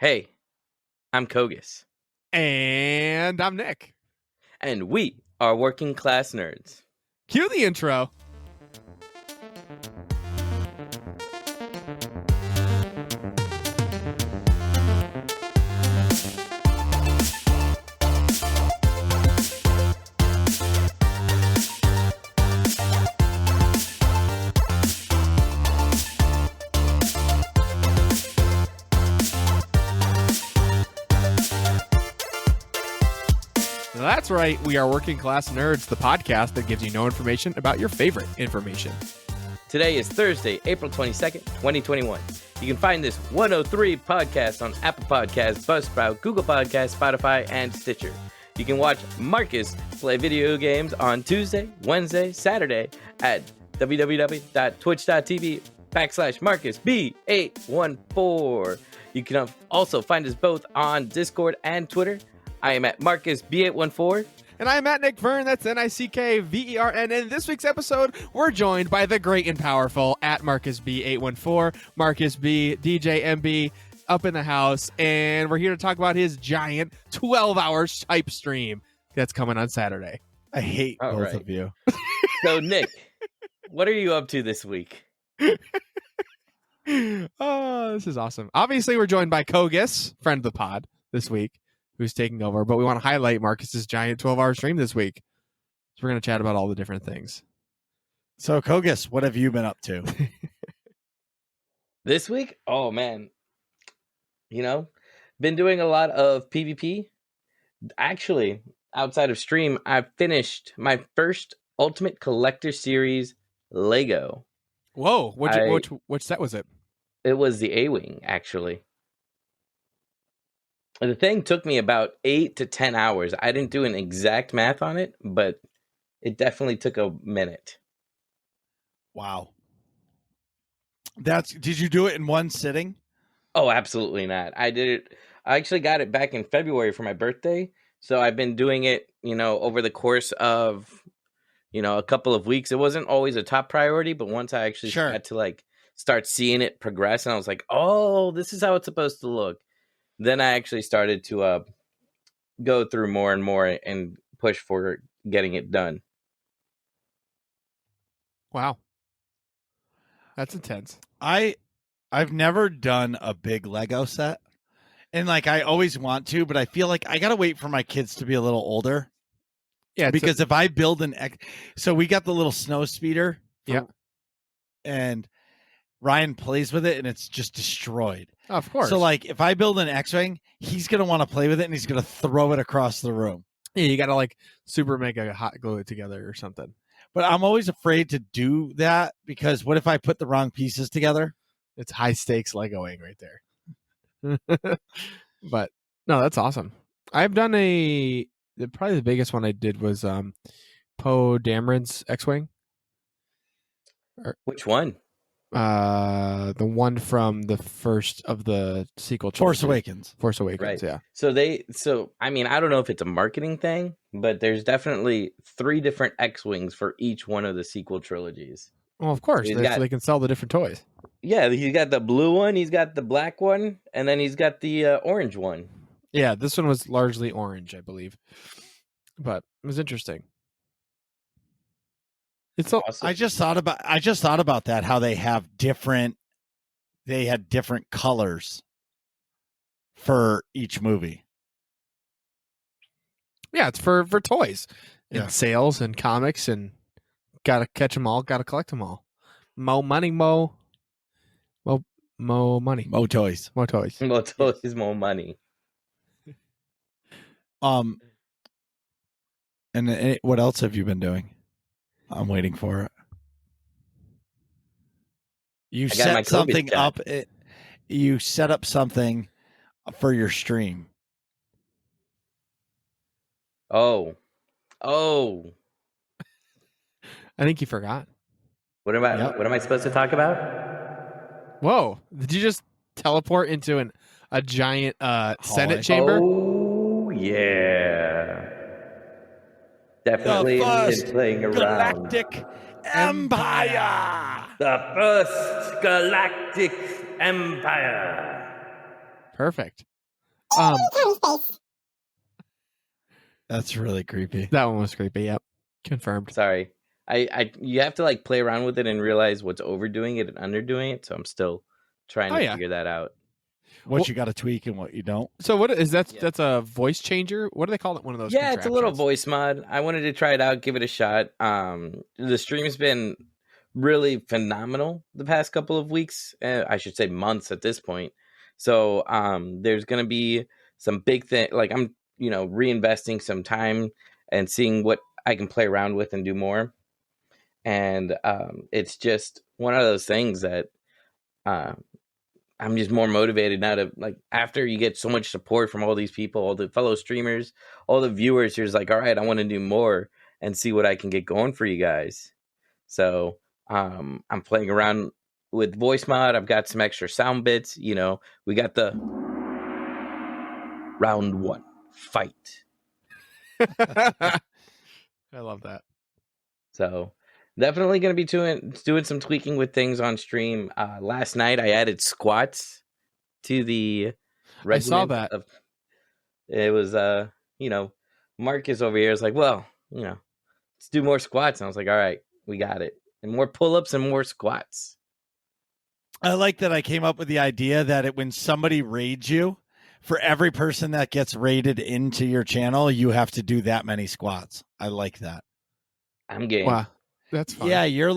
Hey, I'm Kogass, And I'm Nick. and we are working class nerds. Cue the intro. That's right. We are Working Class Nerds, the podcast that gives you no information about your favorite information. Today is Thursday, April 22nd, 2021. You can find this 103 podcast on Apple Podcasts, Buzzsprout, Google Podcasts, Spotify, and Stitcher. You can watch Marcus play video games on Tuesday, Wednesday, Saturday at www.twitch.tv/MarcusB814. You can also find us both on Discord and Twitter. I am at MarcusB814. And I'm at Nick Vern, that's NickVern. And in this week's episode, we're joined by the great and powerful at MarcusB814, Marcus B, DJ MB, up in the house. And we're here to talk about his giant 12-hour type stream that's coming on Saturday. I hate both of you. So, Nick, what are you up to this week? Oh, this is awesome. Obviously, we're joined by Kogass, friend of the pod, this week, who's taking over. But we want to highlight Marcus's giant 12-hour stream this week. So we're going to chat about all the different things. So, Kogass, what have you been up to? This week? Oh, man. Been doing a lot of PvP. Actually, outside of stream, I finished my first Ultimate Collector Series Lego. Whoa, which set was it? It was the A-Wing, actually. The thing took me about 8 to 10 hours. I didn't do an exact math on it, but it definitely took a minute. Wow. Did you do it in one sitting? Oh, absolutely not. I actually got it back in February for my birthday. So I've been doing it, over the course of, a couple of weeks. It wasn't always a top priority, but once I actually had to start seeing it progress, and I was like, oh, this is how it's supposed to look. Then I actually started to go through more and more and push for getting it done. Wow. That's intense. I've never done a big Lego set. And I always want to, but I feel like I got to wait for my kids to be a little older. Yeah. Because if I build so we got the little snow speeder. Yeah. And Ryan plays with it and it's just destroyed. Of course. So if I build an X-Wing, he's going to want to play with it and he's going to throw it across the room. Yeah, you got to super mega hot glue it together or something. But I'm always afraid to do that because what if I put the wrong pieces together? It's high stakes Legoing right there. But no, that's awesome. I've done probably the biggest one I did was Poe Dameron's X-Wing. Which one? The one from the first of the sequel trilogy. Force Awakens, right. Yeah. So I don't know if it's a marketing thing, but there's definitely 3 different X-Wings for each one of the sequel trilogies. Well, of course, so they can sell the different toys. Yeah, he's got the blue one, he's got the black one, and then he's got the orange one. Yeah, this one was largely orange, I believe. But it was interesting. It's awesome. I just thought about that, how they had different colors for each movie. Yeah, it's for toys and sales and comics, and gotta catch them all, gotta collect them all. Mo money, mo money, mo toys, mo money. And what else have you been doing? I'm waiting for it. You set something up. You set up something for your stream. Oh. I think you forgot. What am I supposed to talk about? Whoa! Did you just teleport into a giant Senate chamber? Oh yeah. Definitely been playing around. Galactic Empire. The first Galactic Empire. Perfect. That's really creepy. That one was creepy. Yep. Confirmed. Sorry. You have to like play around with it and realize what's overdoing it and underdoing it. So I'm still trying to figure that out. What you got to tweak and what you don't. So what is that? Yeah. That's a voice changer. What do they call it? One of those? Yeah, it's a little voice mod. I wanted to try it out, give it a shot. The stream's been really phenomenal the past couple of weeks. I should say months at this point. So there's gonna be some big thing. Like I'm, reinvesting some time and seeing what I can play around with and do more. And it's just one of those things that I'm just more motivated now to, like, after you get so much support from all these people, all the fellow streamers, all the viewers, you're just like, all right, I want to do more and see what I can get going for you guys. So I'm playing around with voice mod. I've got some extra sound bits. We got the round 1 fight. I love that. So definitely going to be doing some tweaking with things on stream. Last night I added squats to the regiment. I saw that. It was, Marcus over here is like, well, let's do more squats. And I was like, all right, we got it. And more pull-ups and more squats. I like that I came up with the idea that when somebody raids you, for every person that gets raided into your channel, you have to do that many squats. I like that. I'm game. Wow. That's fun. Yeah, you're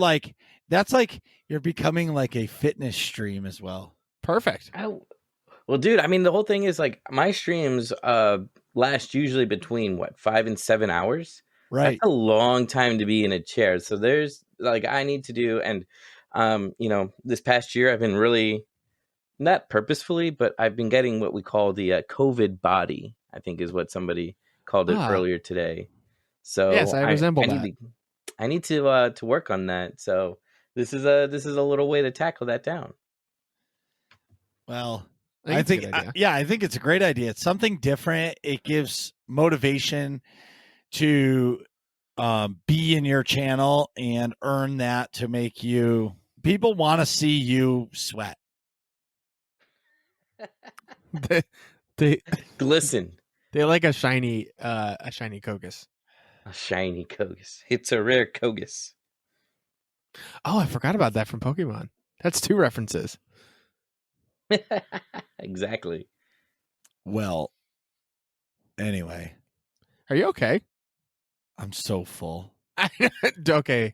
becoming like a fitness stream as well. Perfect. Well, dude, I mean, the whole thing is like my streams last usually between 5 and 7 hours. Right. That's a long time to be in a chair. So there's like I need to do, and this past year I've been really, not purposefully, but I've been getting what we call the COVID body, I think is what somebody called it earlier today. So yes, I resemble that. I need to work on that. So this is a little way to tackle that down. Well, I think it's a great idea. It's something different. It gives motivation to be in your channel and earn that to make people want to see you sweat. they glisten. They like a shiny Kogass. A shiny Kogass. It's a rare Kogass. Oh, I forgot about that from Pokemon. That's 2 references. Exactly. Well, anyway. Are you okay? I'm so full. Okay.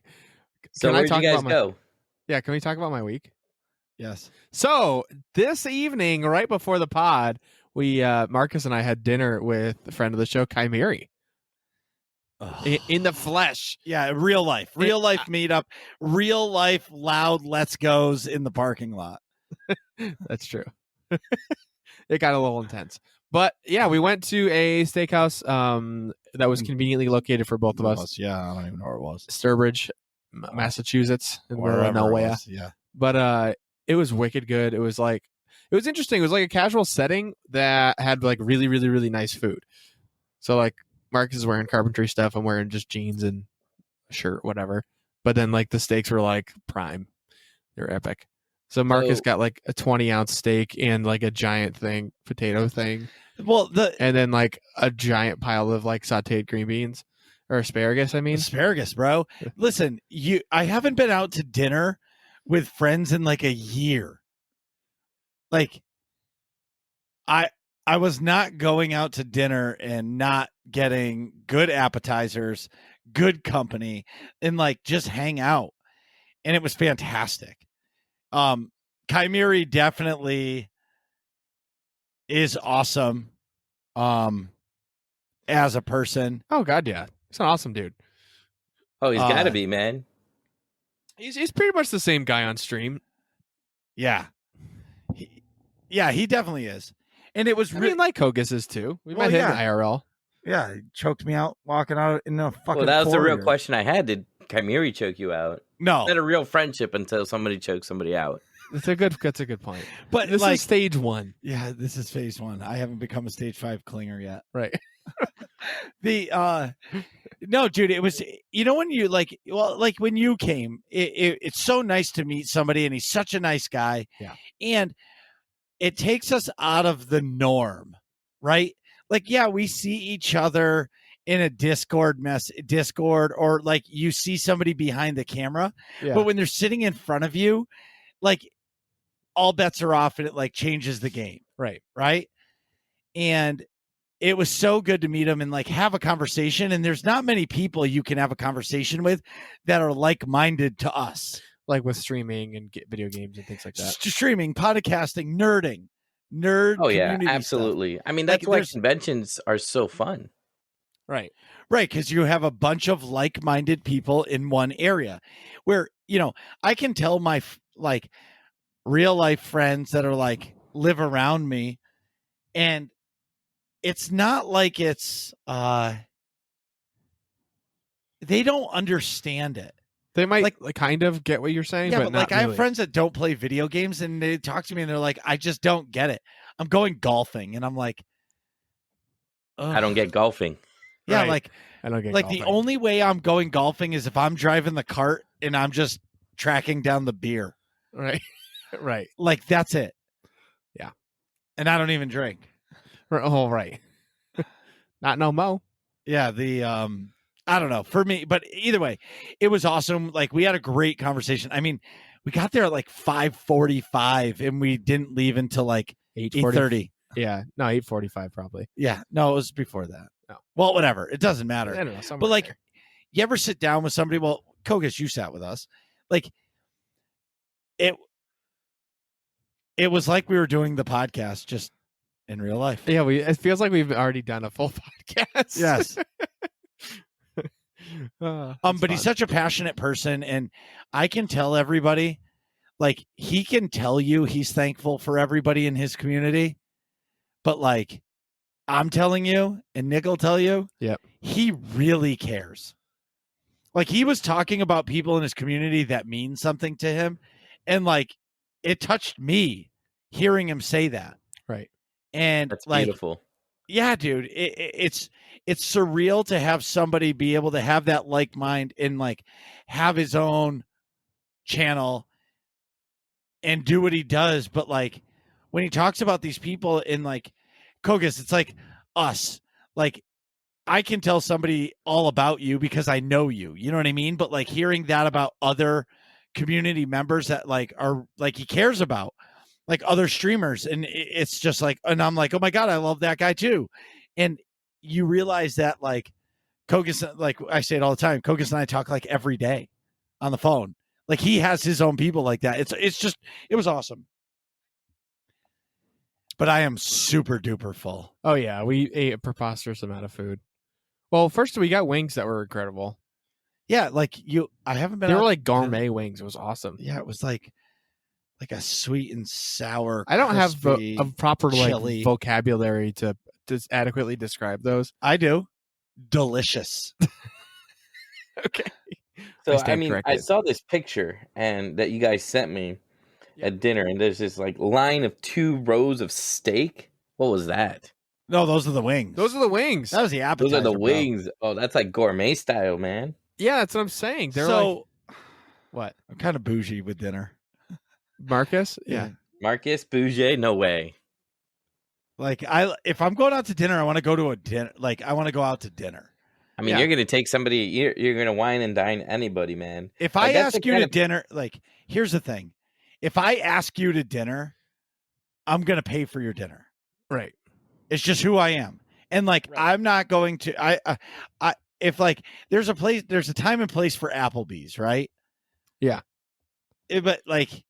So where'd you guys go? Yeah, can we talk about my week? Yes. So this evening, right before the pod, we Marcus and I had dinner with a friend of the show, Chimeri. In the flesh. Yeah, real life meetup, real life loud let's goes in the parking lot. That's true. It got a little intense. But yeah, we went to a steakhouse that was conveniently located for both of us. Yeah, I don't even know where it was. Sturbridge, Massachusetts. And we're in Norway. Yeah. But it was wicked good. It was interesting. It was like a casual setting that had like really, really, really nice food. So like Marcus is wearing carpentry stuff. I'm wearing just jeans and a shirt, whatever. But then like the steaks were like prime. They're epic. So Marcus got like a 20-ounce steak and like a giant potato thing. Well, and then like a giant pile of like sauteed green beans or asparagus. I mean, asparagus, bro. Listen, I haven't been out to dinner with friends in like a year. Like, I was not going out to dinner and not getting good appetizers, good company, and like just hang out, and it was fantastic. Chimeri definitely is awesome as a person. Oh god, yeah. He's an awesome dude. Oh, he's gotta be, man. He's pretty much the same guy on stream. Yeah. He definitely is. And it was really like Kogass is too. We met him in IRL. Yeah, he choked me out walking out in a fucking. Well, that was the real question I had. Did Chimeri choke you out? No. It's not a real friendship until somebody chokes somebody out. That's a good point. But this is stage 1. Yeah, this is phase 1. I haven't become a stage 5 clinger yet. Right. No, dude, it was, when you when you came, it's so nice to meet somebody, and he's such a nice guy. Yeah. And it takes us out of the norm right? Like, yeah, we see each other in a Discord, or like you see somebody behind the camera, Yeah. but when they're sitting in front of you, like all bets are off and it like changes the game. Right. And it was so good to meet him and like have a conversation. And there's not many people you can have a conversation with that are like-minded to us. Like with streaming and video games and things like that. Streaming, podcasting, nerd Oh yeah, community stuff. absolutely. I mean, that's why conventions are so fun. Right. Because you have a bunch of like-minded people in one area where, I can tell my like real life friends that are like live around me, and it's not like it's they don't understand it. They might like kind of get what you're saying, but not like really. I have friends that don't play video games and they talk to me and they're like, I just don't get it. I'm going golfing, and I'm like, ugh. I don't get golfing. Yeah, Right. like I don't get like golfing. the only way I'm going golfing is if I'm driving the cart and I'm just tracking down the beer. Right. Right. Like that's it. Yeah. And I don't even drink. Oh, right. Not no mo. Yeah, the I don't know, for me, but either way, it was awesome. Like we had a great conversation. I mean, we got there at like 5:45 and we didn't leave until like 8:30. Yeah. No, 8:45 probably. Yeah. No, it was before that. No. Well, whatever. It doesn't matter. I don't know. But like, you ever sit down with somebody? Well, Kogass, you sat with us. Like, it was like we were doing the podcast just in real life. Yeah, it feels like we've already done a full podcast. Yes. But he's fun. such a passionate person, and I can tell everybody, like, he can tell you he's thankful for everybody in his community, but like I'm telling you, and Nick will tell you, yep, he really cares. Like he was talking about people in his community that mean something to him, and like it touched me hearing him say that. Right. And that's like, beautiful. Yeah, dude, it's surreal to have somebody be able to have that like mind and like have his own channel and do what he does. But like when he talks about these people in like Kogass, it's like us. Like I can tell somebody all about you because I know you. You know what I mean? But like hearing that about other community members that like are like he cares about, like other streamers, and it's just like, and I'm like, oh my god, I love that guy too. And you realize that like Kogass, like I say it all the time, Kogass and I talk like every day on the phone. Like he has his own people like that. It's just, it was awesome. But I am super duper full. Oh yeah, we ate a preposterous amount of food. Well, first we got wings that were incredible. Yeah, like I haven't been. They were like gourmet wings. It was awesome. Yeah, it was like a sweet and sour. I don't have a proper chili. like vocabulary to adequately describe those. I do. Delicious. Okay. So I mean, I corrected. saw this picture and that you guys sent me at dinner, and there's this like line of 2 rows of steak. What was that? No, those are the wings. Those are the wings. That was the appetizer. Those are the bro. wings. Oh, that's like gourmet style, man. Yeah, that's what I'm saying. They're like what? I'm kind of bougie with dinner. Marcus? Yeah. Marcus Bouget? No way. Like if I'm going out to dinner, I want to go to a dinner. Like I want to go out to dinner. I mean, you're gonna take somebody. You're gonna wine and dine anybody, man. If Like, I that's ask the you kind to of- dinner, like here's the thing: if I ask you to dinner, I'm gonna pay for your dinner. Right. It's just who I am, and like I'm not going to. I if like there's a time and place for Applebee's, right? Yeah. But like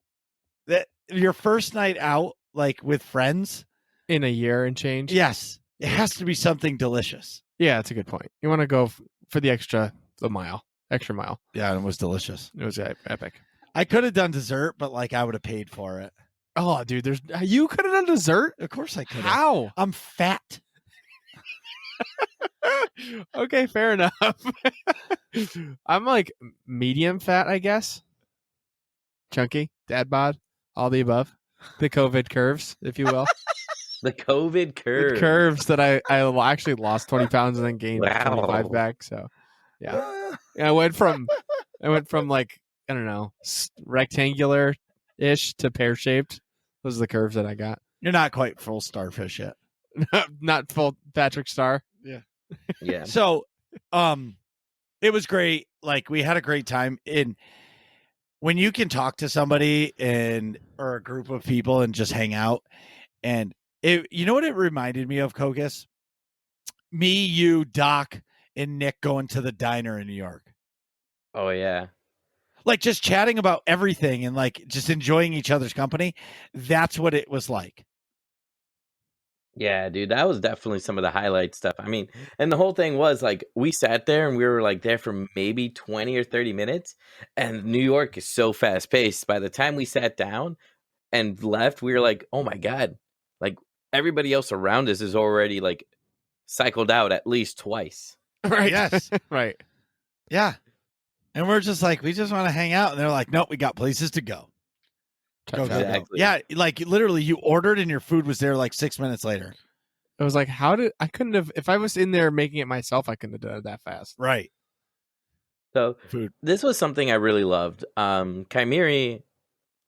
that, your first night out, like with friends, In a year and change. yes, it has to be something delicious. Yeah, that's a good point. You want to go for the extra mile. Yeah, and it was delicious. It was epic. I could have done dessert, but like I would have paid for it. Oh, dude, you could have done dessert? Of course I could. How? I'm fat. Okay, fair enough. I'm like medium fat, I guess. Chunky, dad bod, all the above. The COVID curves, if you will. The COVID curve. The curves that I actually lost 20 pounds and then gained 25 back. So, yeah. I went from like, I don't know, rectangular ish to pear shaped. Those are the curves that I got. You're not quite full starfish yet. Not full Patrick Star. Yeah. So, it was great. Like, we had a great time. And when you can talk to somebody or a group of people and just hang out, and you know what it reminded me of, Kogass? Me, you, Doc, and Nick going to the diner in New York. Oh yeah. Like, just chatting about everything and like just enjoying each other's company. That's what it was like. Yeah, dude, that was definitely some of the highlight stuff. I mean, and the whole thing was like we sat there and we were like there for maybe 20 or 30 minutes. And New York is so fast paced. By the time we sat down and left, we were like, oh my God, like everybody else around us is already like cycled out at least twice. Right. Yes. Right. Yeah. And we're just like, we just want to hang out. And they're like, nope, we got places to go. Go. Exactly. Yeah. Like, literally, you ordered and your food was there like 6 minutes later. It was like, I couldn't have, if I was in there making it myself, I couldn't have done it that fast. Right. So Food. this was something I really loved. Kaimiri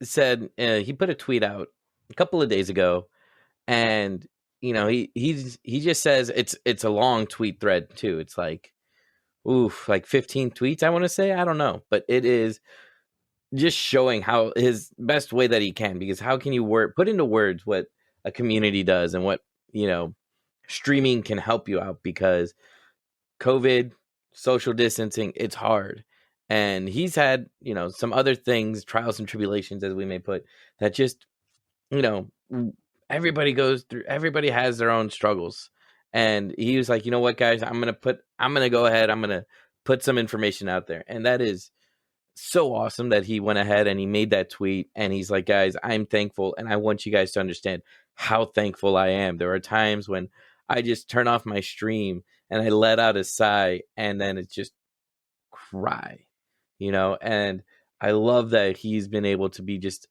said he put a tweet out a couple of days ago, and he just says it's a long tweet thread too. It's like, like 15 tweets, I want to say. I don't know, but it is just showing how his best way that he can, because how can you put into words what a community does and what streaming can help you out, because COVID, social distancing, it's hard. And he's had, some other things, trials and tribulations, as we may put, that just, everybody goes through, everybody has their own struggles. And he was like, you know what, guys, I'm going to go ahead, I'm going to put some information out there. And that is so awesome that he went ahead and he made that tweet. And he's like, guys, I'm thankful. And I want you guys to understand how thankful I am. There are times when I just turn off my stream and I let out a sigh, and then it's just cry, and I love that he's been able to be just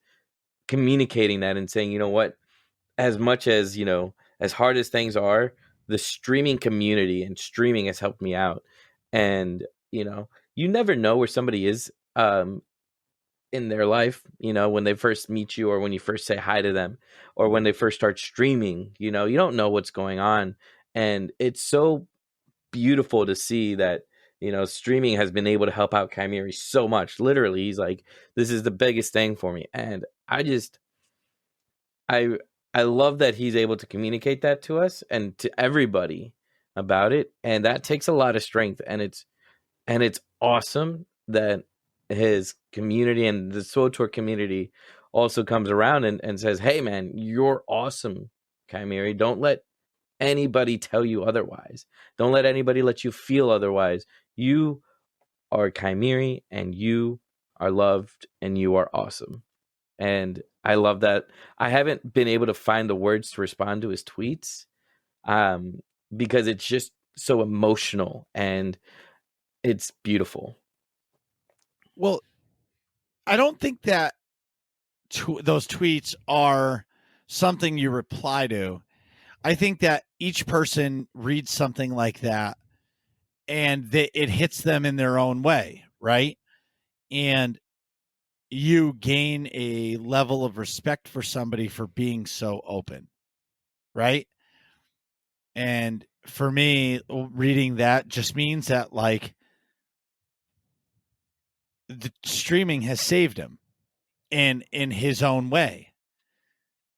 communicating that and saying, you know what, as much as, as hard as things are, the streaming community and streaming has helped me out. And, you never know where somebody is in their life, when they first meet you, or when you first say hi to them, or when they first start streaming, you don't know what's going on. And it's so beautiful to see that, streaming has been able to help out Kaimiri so much. Literally, he's like, this is the biggest thing for me. And I love that he's able to communicate that to us and to everybody about it. And that takes a lot of strength. And it's awesome that his community and the SWTOR community also comes around and says, hey man, you're awesome, Kaimiri. Don't let anybody tell you otherwise. Don't let anybody let you feel otherwise. You are Kaimiri, and you are loved, and you are awesome. And I love that. I haven't been able to find the words to respond to his tweets, because it's just so emotional and it's beautiful. Well, I don't think that those tweets are something you reply to. I think that each person reads something like that and it hits them in their own way, right? And you gain a level of respect for somebody for being so open, right? And for me, reading that just means that, like, the streaming has saved him in his own way,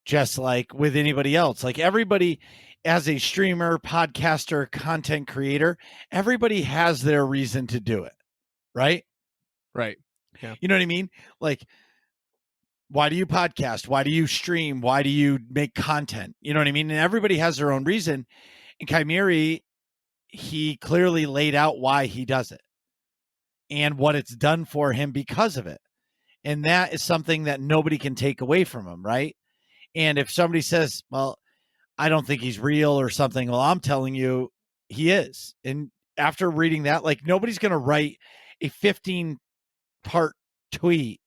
just like with anybody else. Like, everybody, as a streamer, podcaster, content creator, everybody has their reason to do it, right? Right. Yeah. You know what I mean? Like, why do you podcast? Why do you stream? Why do you make content? You know what I mean? And everybody has their own reason. And Kaimiri, he clearly laid out why he does it and what it's done for him because of it. And that is something that nobody can take away from him, right? And if somebody says, well, I don't think he's real or something, well, I'm telling you, he is. And after reading that, like, nobody's going to write a 15-part tweet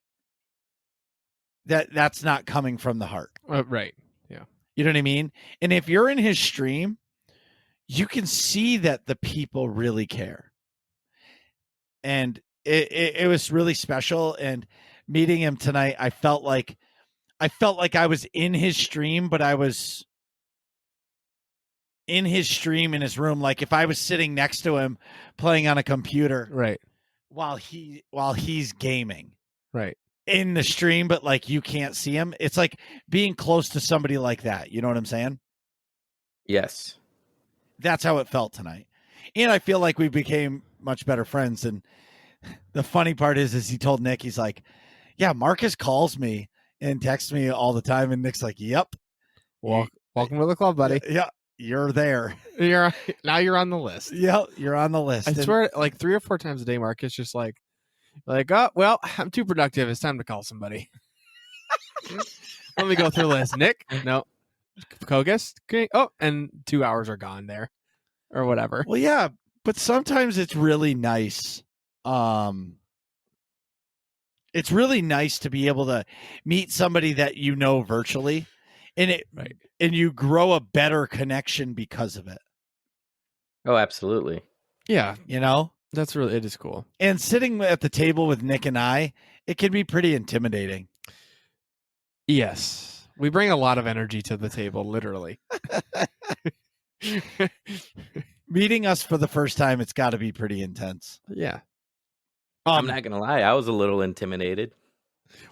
that's not coming from the heart. Right. Yeah. You know what I mean? And if you're in his stream, you can see that the people really care. And it was really special. And meeting him tonight, I felt like I was in his stream, but I was in his stream in his room, like if I was sitting next to him playing on a computer Right. while he's gaming Right. in the stream, but like you can't see him. It's like being close to somebody like that. You know what I'm saying? Yes. That's how it felt tonight. And I feel like we became much better friends. And the funny part is he told Nick, he's like, yeah, Marcus calls me and texts me all the time. And Nick's like, yep. Welcome to the club, buddy. Yeah, you're there. You're on the list. Yeah, you're on the list. I swear, like 3 or 4 times a day, Marcus just like, oh, well, I'm too productive. It's time to call somebody. Let me go through the list. Nick, no. Kogass, okay. Oh, and 2 hours are gone there, or whatever. Well, yeah, but sometimes it's really nice. It's really nice to be able to meet somebody that you know virtually, and and you grow a better connection because of it. Oh, absolutely. Yeah, You know, it is cool. and sitting at the table with Nick and I, it can be pretty intimidating. Yes. We bring a lot of energy to the table, literally. Meeting us for the first time, it's got to be pretty intense. Yeah. I'm not going to lie. I was a little intimidated.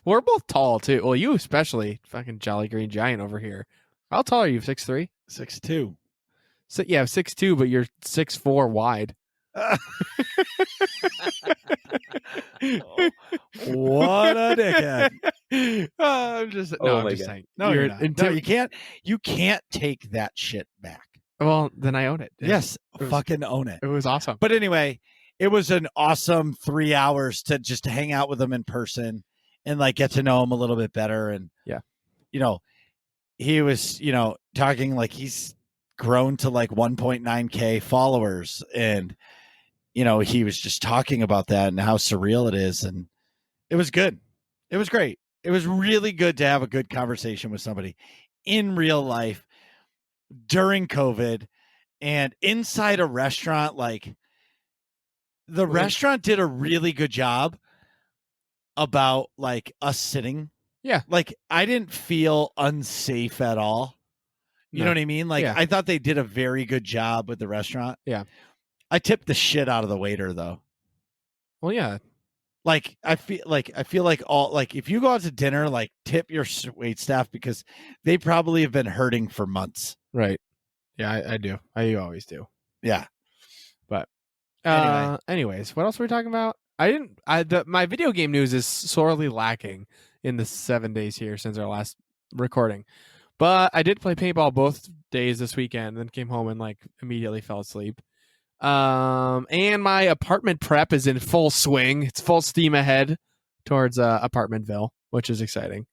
We're both tall, too. Well, you especially. Fucking Jolly Green Giant over here. How tall are you? 6'3"? 6'2". So, yeah, 6'2", but you're 6'4" wide. What a dickhead. I'm just saying. No, you're not. No, you can't take that shit back. Well, then I own it. Yes, fucking own it. It was awesome. But anyway, it was an awesome 3 hours to just hang out with him in person and like get to know him a little bit better. And yeah, you know, he was, talking like he's grown to like 1.9K followers, and he was just talking about that and how surreal it is, and it was good. It was great. It was really good to have a good conversation with somebody in real life during COVID and inside a restaurant. Like, the restaurant did a really good job about like us sitting. Yeah. Like, I didn't feel unsafe at all. You know what I mean? Like, Yeah. I thought they did a very good job with the restaurant. Yeah. I tipped the shit out of the waiter though. Well, yeah. Like, I feel like all, like, if you go out to dinner, like, tip your wait staff because they probably have been hurting for months. Right. Yeah, I do. I always do. Yeah. But Anyway. anyways, what else were we talking about? My video game news is sorely lacking in the 7 days here since our last recording. But I did play paintball both days this weekend, then came home and like immediately fell asleep. And my apartment prep is in full swing. It's full steam ahead towards Apartmentville, which is exciting.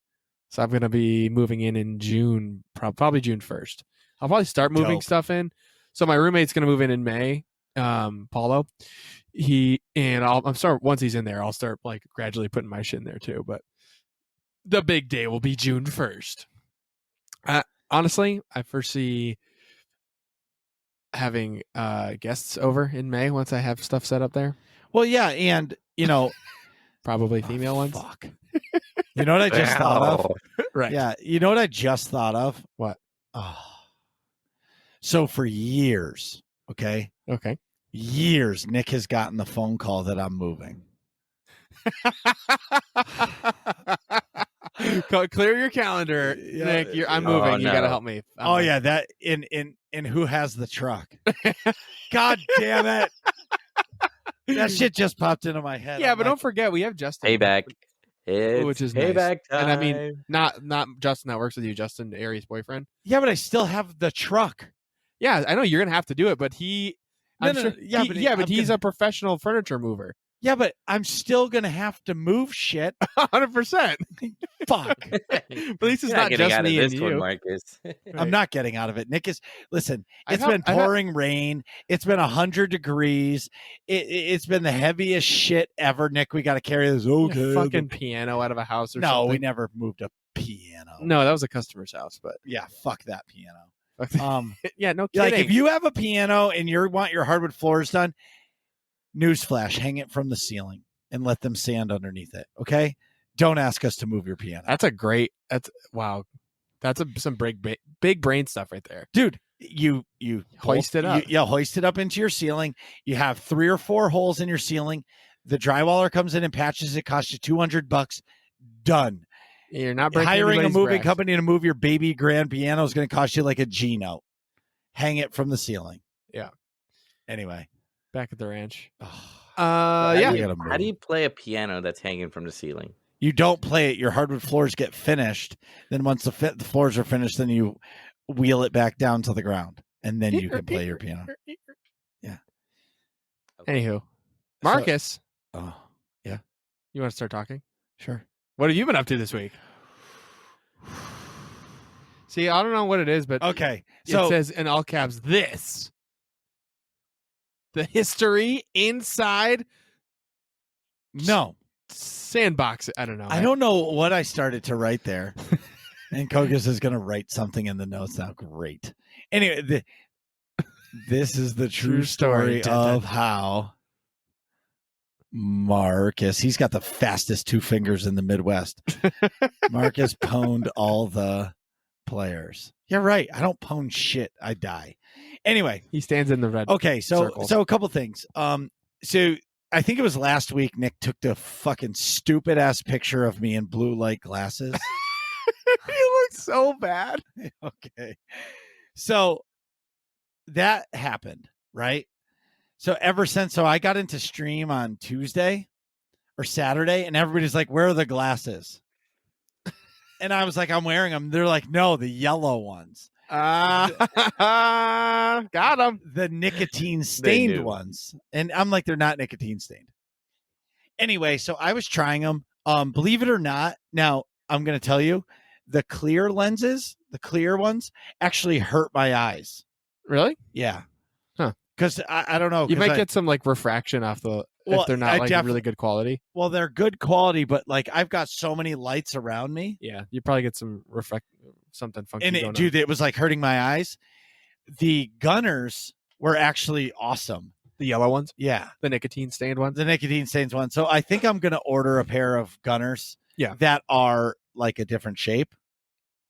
So I'm going to be moving in June, probably June 1st. I'll probably start moving stuff in. So my roommate's going to move in May, Paulo. I'm sorry, once he's in there, I'll start like gradually putting my shit in there too. But the big day will be June 1st. Honestly, I foresee having guests over in May once I have stuff set up there. Well, yeah, and probably female ones. Fuck. You know what I just thought of? Right. Yeah. You know what I just thought of? What? Oh. So for years, okay, years, Nick has gotten the phone call that I'm moving. Clear your calendar, Nick. I'm moving. You gotta help me. Yeah, that in who has the truck? God damn it! That shit just popped into my head. Yeah, but don't forget we have Justin. Payback. Which is payback nice. time. And I mean, not Justin that works with you, Justin, Ari's boyfriend. Yeah, but I still have the truck. Yeah, I know you're gonna have to do it, but he's a professional furniture mover. Yeah, but I'm still gonna have to move shit. 100%. Fuck. But at least it's not just me and you, Marcus. I'm not getting out of it. Nick is. Listen, it's been pouring rain. It's been 100 degrees. It's been the heaviest shit ever. Nick, we got to carry this. Okay, fucking piano out of a house or something. No, we never moved a piano. No, that was a customer's house. But yeah, fuck that piano. Yeah, no kidding. Like, if you have a piano and you want your hardwood floors done, newsflash, hang it from the ceiling and let them sand underneath it. Okay, don't ask us to move your piano. Wow. That's some big brain stuff right there, dude. you Hoist it up. Hoist it up into your ceiling. You have 3 or 4 holes in your ceiling. The drywaller comes in and patches it. Costs you $200. Done. You're not breaking Hiring a anybody's moving breath. company to move your baby grand piano is going to cost you like a G note. Hang it from the ceiling. Yeah. Anyway, back at the ranch. How Yeah. do you play a piano that's hanging from the ceiling? You don't play it. Your hardwood floors get finished. Then once the floors are finished, then you wheel it back down to the ground, and then you can play your piano. Yeah. Anywho, Marcus, Oh, yeah. you want to start talking? Sure. What have you been up to this week? See, I don't know what it is, but Okay. it So says in all caps, this. The history inside no, sandbox. I don't know. I don't know what I started to write there. And Kogass is going to write something in the notes now. Great. Anyway, this is the true story of how Marcus, he's got the fastest 2 fingers in the Midwest. Marcus pwned all the players. Yeah, right. I don't pwn shit. I die. Anyway, He stands in the red. okay, circle. so a couple things. So I think it was last week Nick took the fucking stupid ass picture of me in blue light glasses. You look so bad. Okay. So that happened, right? So ever since, I got into stream on Tuesday or Saturday, and everybody's like, where are the glasses? And I was like, I'm wearing them. They're like, no, the yellow ones. Got him. The nicotine stained knew. ones. And I'm like, they're not nicotine stained. Anyway, so I was trying them. Believe it or not, now I'm going to tell you, the clear lenses, the clear ones, actually hurt my eyes. Really? Yeah. Huh. Because I don't know. You might get some like refraction off the if they're not like really good quality. Well, they're good quality, but like I've got so many lights around me. Yeah, you probably get some something funky. And going dude, it was like hurting my eyes. The gunners were actually awesome. The yellow ones? Yeah. The nicotine stained ones? The nicotine stains one. So I think I'm going to order a pair of gunners that are like a different shape.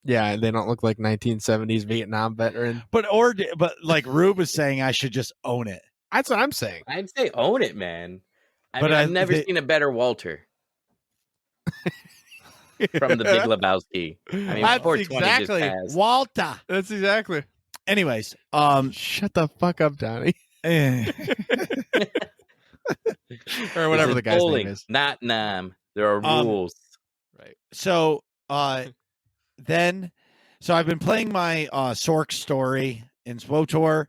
Yeah, they don't look like 1970s Vietnam veteran. But like Rube was saying, I should just own it. That's what I'm saying. I'd say own it, man. But I've never seen a better Walter from the Big Lebowski. I mean, That's 420 exactly just passed. Walter. That's exactly. Anyways, shut the fuck up, Donnie. eh. Or whatever This the guy's bowling, name is. not Nam. There are rules. Right. So so I've been playing my Sork story in SWOTOR.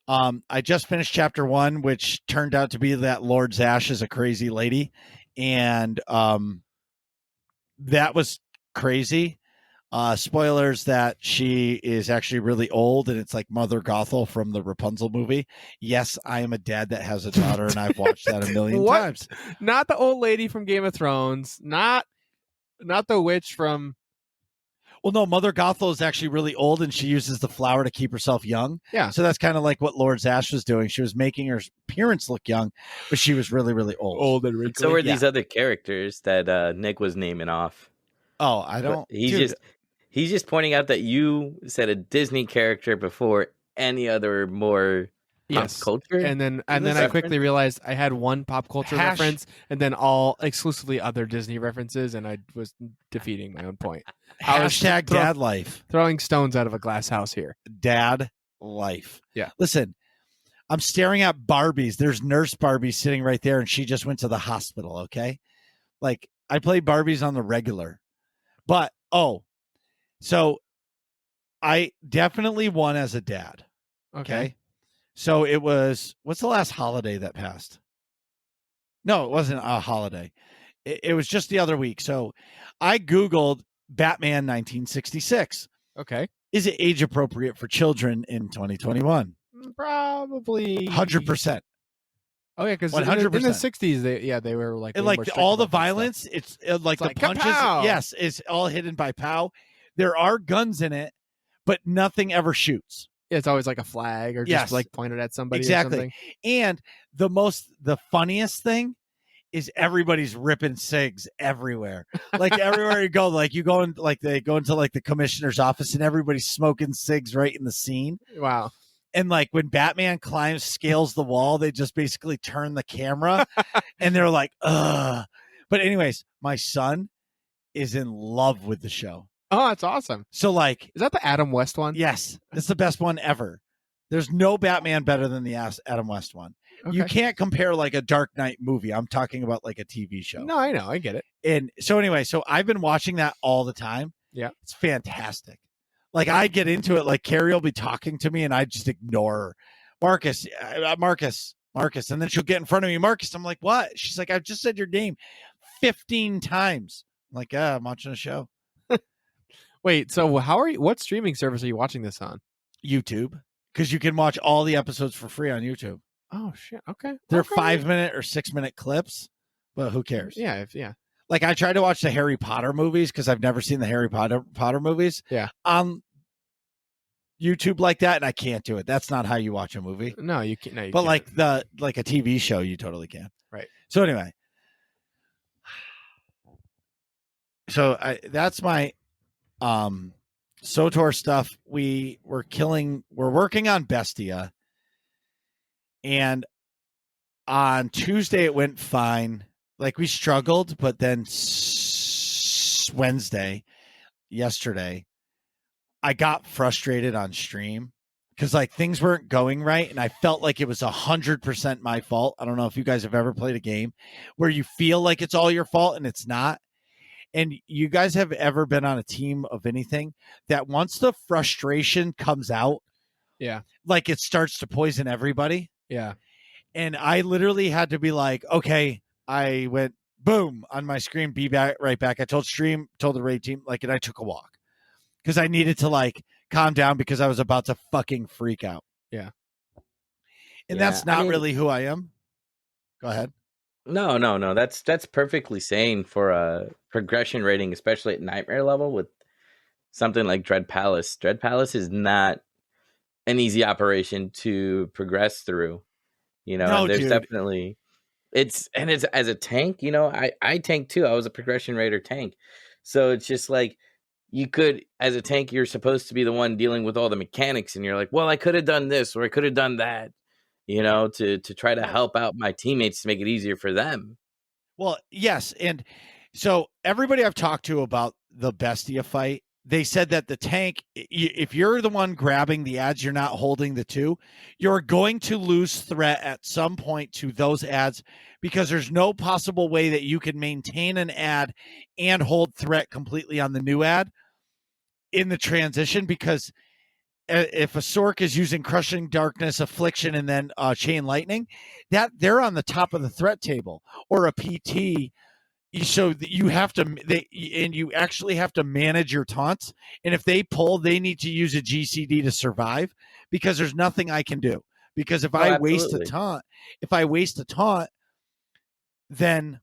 I just finished chapter 1, which turned out to be that Lord Zash is a crazy lady. And that was crazy. Spoilers that she is actually really old, and it's like Mother Gothel from the Rapunzel movie. Yes, I am a dad that has a daughter, and I've watched that a million What? times. Not the old lady from Game of Thrones. Not the witch from. Well, no, Mother Gothel is actually really old, and she uses the flower to keep herself young. Yeah. So that's kind of like what Lord Zash was doing. She was making her appearance look young, but she was really, really old. Old and wrinkly. So are these other characters that Nick was naming off. Oh, I don't. He's just pointing out that you said a Disney character before any other more pop culture. And then I quickly realized I had one pop culture reference and then all exclusively other Disney references, and I was defeating my own point. Hashtag dad life. Throwing stones out of a glass house here. Dad life. Yeah. Listen, I'm staring at Barbies. There's Nurse Barbie sitting right there, and she just went to the hospital, okay? Like, I play Barbies on the regular. But, so I definitely won as a dad. Okay. So it was, what's the last holiday that passed? No, it wasn't a holiday. It was just the other week. So I Googled Batman 1966. Okay. Is it age appropriate for children in 2021? Probably 100%. Oh yeah, because 100%. in the 60s, they were like And way like more strict all the about that violence, it's like the like, punches. kapow! Yes, it's all hidden by POW. There are guns in it, but nothing ever shoots. It's always like a flag or just Yes. like pointed at somebody. Exactly. Or something. And the funniest thing is everybody's ripping cigs everywhere. Like everywhere you go, like you go in, like they go into like the commissioner's office and everybody's smoking cigs right in the scene. Wow. And like when Batman scales the wall, they just basically turn the camera and they're like, ugh. But anyways, my son is in love with the show. Oh, that's awesome. So like, is that the Adam West one? Yes, it's the best one ever. There's no Batman better than the Adam West one. Okay. You can't compare like a Dark Knight movie. I'm talking about like a TV show. No, I know. I get it. And so anyway, so I've been watching that all the time. Yeah. It's fantastic. Like I get into it, like Carrie will be talking to me and I just ignore her. Marcus. And then she'll get in front of me. Marcus, I'm like, what? She's like, I've just said your name 15 times. I'm like, I'm watching a show. Wait, so what streaming service are you watching this on? YouTube. Because you can watch all the episodes for free on YouTube. Oh, shit. Okay. They're 5-minute or 6-minute clips, but who cares? Yeah. Like I tried to watch the Harry Potter movies because I've never seen the Harry Potter movies. Yeah. On YouTube like that, and I can't do it. That's not how you watch a movie. No, you can't. No, you but can't. like a TV show, you totally can. Right. So anyway, that's my SOTOR stuff. We're working on Bestia, and on Tuesday it went fine. Like we struggled, but then yesterday, I got frustrated on stream because like things weren't going right, and I felt like it was 100% my fault. I don't know if you guys have ever played a game where you feel like it's all your fault and it's not. And you guys have ever been on a team of anything that once the frustration comes out, yeah, like it starts to poison everybody. Yeah. And I literally had to be like, okay, I went boom on my screen, right back. I told the raid team, like, and I took a walk because I needed to like calm down because I was about to fucking freak out. Yeah. And that's not really who I am. Go ahead. No. That's perfectly sane for a progression rating, especially at nightmare level with something like Dread Palace. Dread Palace is not an easy operation to progress through. There's definitely it's as a tank, I tank too. I was a progression raider tank. So it's just like you could, as a tank, you're supposed to be the one dealing with all the mechanics, and you're like, well, I could have done this or I could have done that. To try to help out my teammates to make it easier for them. Well, yes. And so everybody I've talked to about the Bestia fight, they said that the tank, if you're the one grabbing the ads, you're not holding the two, you're going to lose threat at some point to those ads because there's no possible way that you can maintain an ad and hold threat completely on the new ad in the transition, because if a Sork is using Crushing Darkness, Affliction, and then Chain Lightning, that they're on the top of the threat table, or a PT. So you have to, and you actually have to manage your taunts. And if they pull, they need to use a GCD to survive because there's nothing I can do. Because if I waste a taunt, then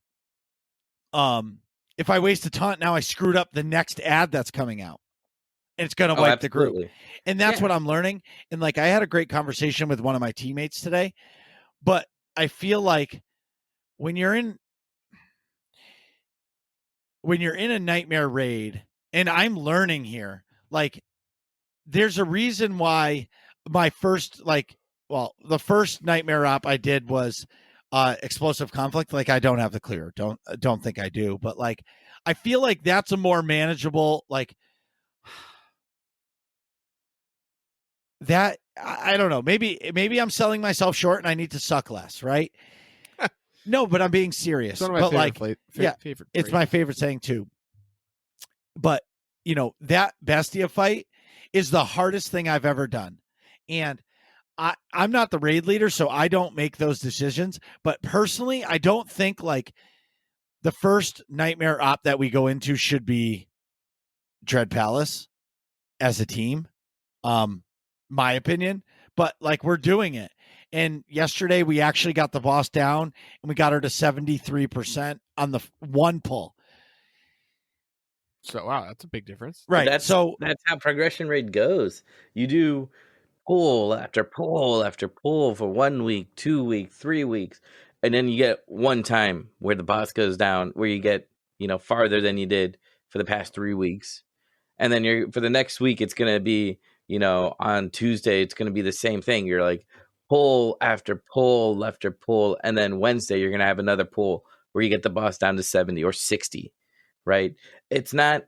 if I waste a taunt, now I screwed up the next ad that's coming out. And it's going to wipe the group. And that's what I'm learning. And like, I had a great conversation with one of my teammates today, but I feel like when you're in a nightmare raid, and I'm learning here, like there's a reason why the first nightmare op I did was explosive conflict. Like I don't have the clear. Don't think I do, but like, I feel like that's a more manageable, like, that I don't know. Maybe I'm selling myself short and I need to suck less, right? No, but I'm being serious. It's one of my favorite it's my favorite saying too. But that Bestia fight is the hardest thing I've ever done, and I'm not the raid leader, so I don't make those decisions. But personally, I don't think like the first nightmare op that we go into should be Dread Palace as a team. My opinion, but like we're doing it. And yesterday we actually got the boss down and we got her to 73% on the one pull. So, wow, that's a big difference. Right. That's how progression rate goes. You do pull after pull after pull for 1 week, 2 weeks, 3 weeks. and then you get one time where the boss goes down, where you get, farther than you did for the past 3 weeks. And then for the next week, it's going to be, on Tuesday, it's going to be the same thing. You're like pull after pull after pull. And then Wednesday, you're going to have another pull where you get the boss down to 70 or 60, right? It's not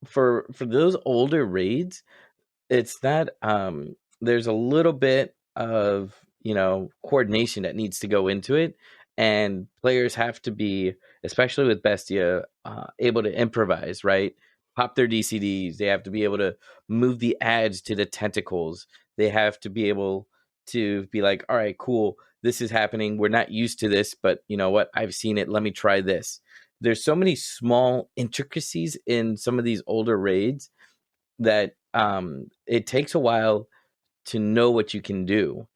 for those older raids. It's not, there's a little bit of, coordination that needs to go into it. And players have to be, especially with Bestia, able to improvise, right? Pop their DCDs. They have to be able to move the ads to the tentacles. They have to be able to be like, all right, cool. This is happening. We're not used to this, but you know what? I've seen it. Let me try this. There's so many small intricacies in some of these older raids that it takes a while to know what you can do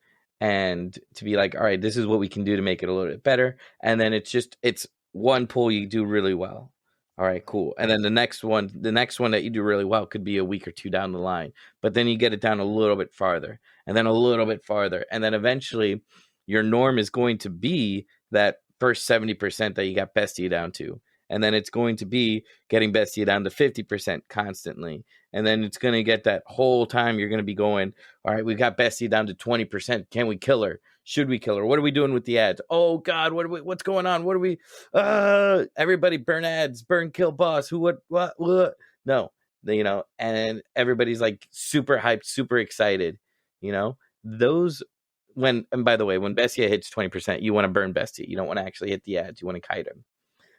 and to be like, all right, this is what we can do to make it a little bit better. And then it's one pull you do really well. All right, cool. And then the next one that you do really well could be a week or two down the line. But then you get it down a little bit farther and then a little bit farther. And then eventually your norm is going to be that first 70% that you got Bestia down to. And then it's going to be getting Bestia down to 50% constantly. And then it's going to get that whole time you're going to be going, all right, we got Bestie down to 20%. Can we kill her? Should we kill her? What are we doing with the ads? Oh God, what's going on? What are we, everybody burn ads, burn kill boss. What? No, and everybody's like super hyped, super excited, those and by the way, when Bestia hits 20%, you want to burn Bestia. You don't want to actually hit the ads. You want to kite him.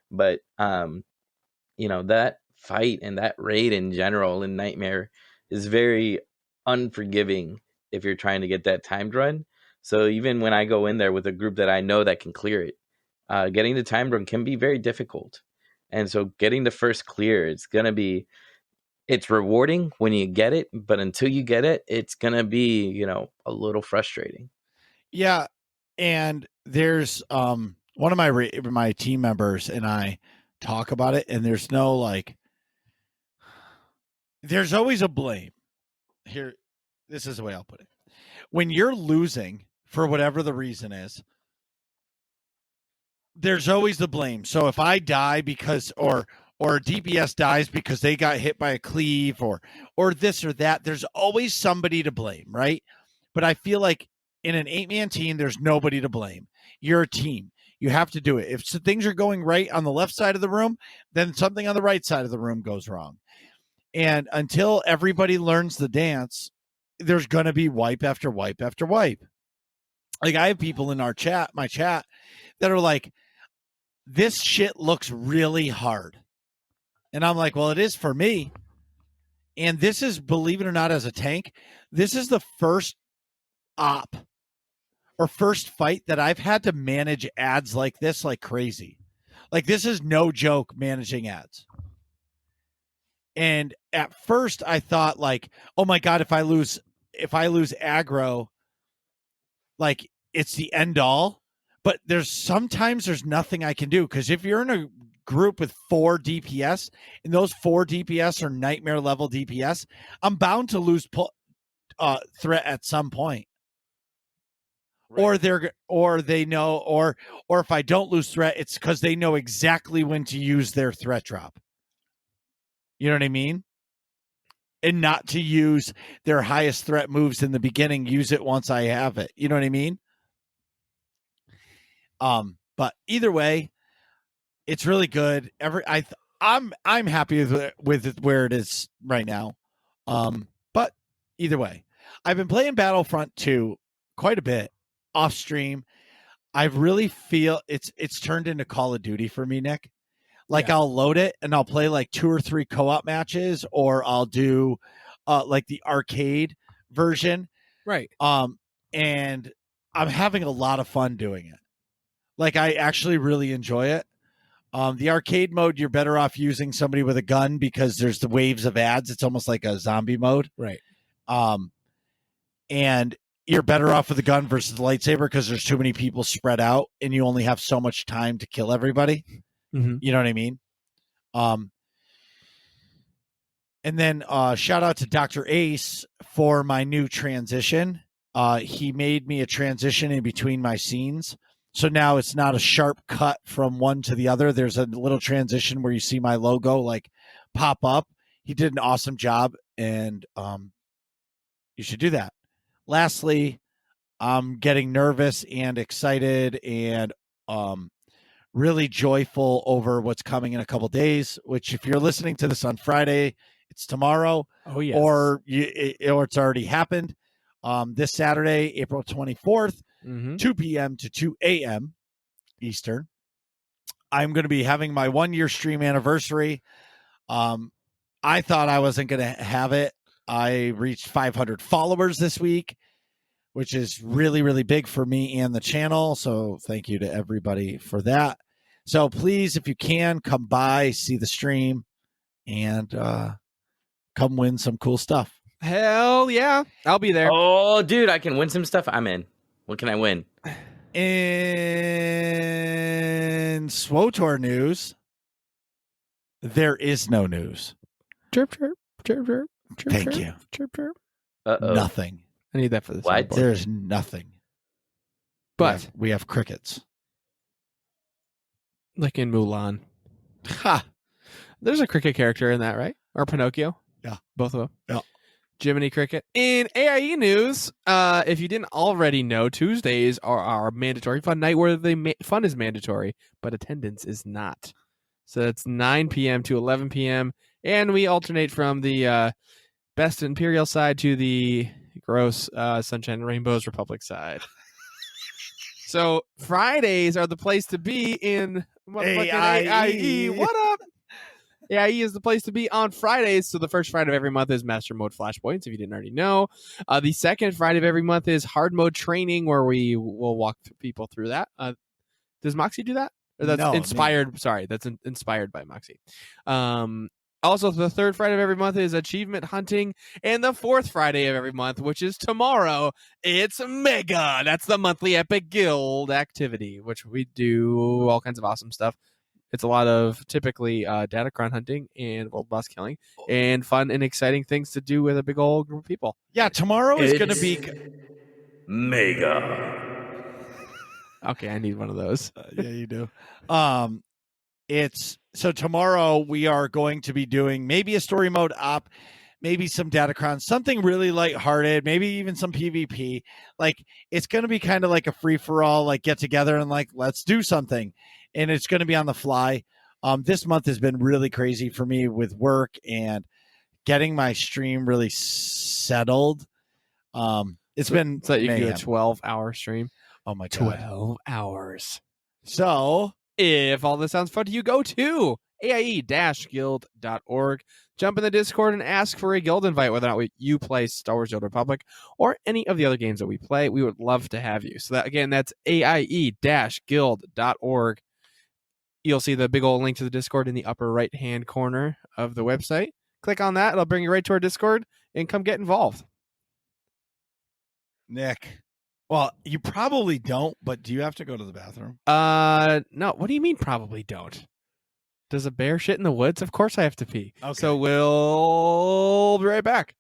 But, that fight and that raid in general in Nightmare is very unforgiving if you're trying to get that timed run. So even when I go in there with a group that I know that can clear it, getting the timed run can be very difficult. And so getting the first clear, it's rewarding when you get it, but until you get it, it's going to be, a little frustrating. Yeah. And there's, one of my team members and I talk about it, and there's no there's always a blame. Here, this is the way I'll put it. When you're losing for whatever the reason is, there's always the blame. So if I die because or DPS dies because they got hit by a cleave or this or that, there's always somebody to blame, right? But I feel like in an 8-man team, there's nobody to blame. You're a team. You have to do it. If things are going right on the left side of the room, then something on the right side of the room goes wrong. And until everybody learns the dance, there's going to be wipe after wipe after wipe. Like I have people in my chat, that are like, this shit looks really hard. And I'm like, well, it is for me. And this is, believe it or not, as a tank, this is the first op or first fight that I've had to manage ads like this, like crazy. Like this is no joke, managing ads. And at first I thought like, oh my God, if I lose aggro, like it's the end all. But sometimes there's nothing I can do. Because if you're in a group with 4 DPS and those 4 DPS are nightmare level DPS, I'm bound to lose threat at some point. Right. Or they know, or if I don't lose threat, it's because they know exactly when to use their threat drop. You know what I mean? And not to use their highest threat moves in the beginning. Use it once I have it. You know what I mean? But either way, it's really good. I'm happy with it where it is right now. But either way, I've been playing Battlefront 2 quite a bit off stream. I really feel it's turned into Call of Duty for me, Nick. Like yeah. I'll load it and I'll play like 2 or 3 co-op matches, or I'll do like the arcade version. Right. And I'm having a lot of fun doing it. Like I actually really enjoy it. The arcade mode, you're better off using somebody with a gun because there's the waves of ads. It's almost like a zombie mode. Right. And you're better off with a gun versus the lightsaber because there's too many people spread out and you only have so much time to kill everybody. Mm-hmm. You know what I mean? And then shout out to Dr. Ace for my new transition. He made me a transition in between my scenes. So now it's not a sharp cut from one to the other. There's a little transition where you see my logo like pop up. He did an awesome job, and you should do that. Lastly, I'm getting nervous and excited and really joyful over what's coming in a couple days, which if you're listening to this on Friday, it's tomorrow. Oh, yes. Or it's already happened. This Saturday, April 24th, 2 p.m. to 2 a.m. Eastern, I'm going to be having my 1-year stream anniversary. I thought I wasn't going to have it. I reached 500 followers this week, which is really, really big for me and the channel. So thank you to everybody for that. So please, if you can, come by, see the stream, and come win some cool stuff. Hell yeah. I'll be there. Oh, dude, I can win some stuff. I'm in. What can I win? In SWOTOR news, there is no news. Chirp, chirp, chirp, chirp, chirp. Thank chirp, you. Chirp, chirp. Uh-oh. Nothing. I need that for the What? soundboard. There's nothing. But we have crickets. like in Mulan, Ha! there's a cricket character in that, right? Or Pinocchio? Yeah. Both of them. Yeah. Jiminy Cricket. In AIE news, if you didn't already know, Tuesdays are our mandatory fun night where the fun is mandatory, but attendance is not. So it's 9 p.m. to 11 p.m. And we alternate from the best Imperial side to the gross Sunshine and Rainbows Republic side. So Fridays are the place to be in motherfucking AIE. What up? AIE is the place to be on Fridays. So the first Friday of every month is Master Mode Flashpoints, if you didn't already know. The second Friday of every month is Hard Mode Training, where we will walk people through that. Does Moxie do that? Or that's inspired. Sorry, that's inspired by Moxie. Also, the third Friday of every month is Achievement Hunting. And the fourth Friday of every month, which is tomorrow, it's Mega. That's the monthly Epic Guild activity, which we do all kinds of awesome stuff. It's a lot of typically Datacron hunting and world boss killing and fun and exciting things to do with a big old group of people. Yeah, tomorrow is going to be Mega. Okay, I need one of those. yeah, you do. It's so tomorrow we are going to be doing maybe a story mode op, maybe some Datacron, something really lighthearted, maybe even some PvP. Like it's going to be kind of like a free for all, like get together and like let's do something, and it's going to be on the fly. This month has been really crazy for me with work and getting my stream really settled. It's been so you can do a mayhem. 12-hour stream. Oh my god, 12 hours. So if all this sounds fun to you, go to aie-guild.org. Jump in the Discord and ask for a guild invite, whether or not you play Star Wars: The Old Republic or any of the other games that we play. We would love to have you. So that, again, that's aie-guild.org. You'll see the big old link to the Discord in the upper right-hand corner of the website. Click on that. It'll bring you right to our Discord and come get involved. Nick. Well, you probably don't, but do you have to go to the bathroom? No. What do you mean probably don't? Does a bear shit in the woods? Of course I have to pee. Okay. So we'll be right back.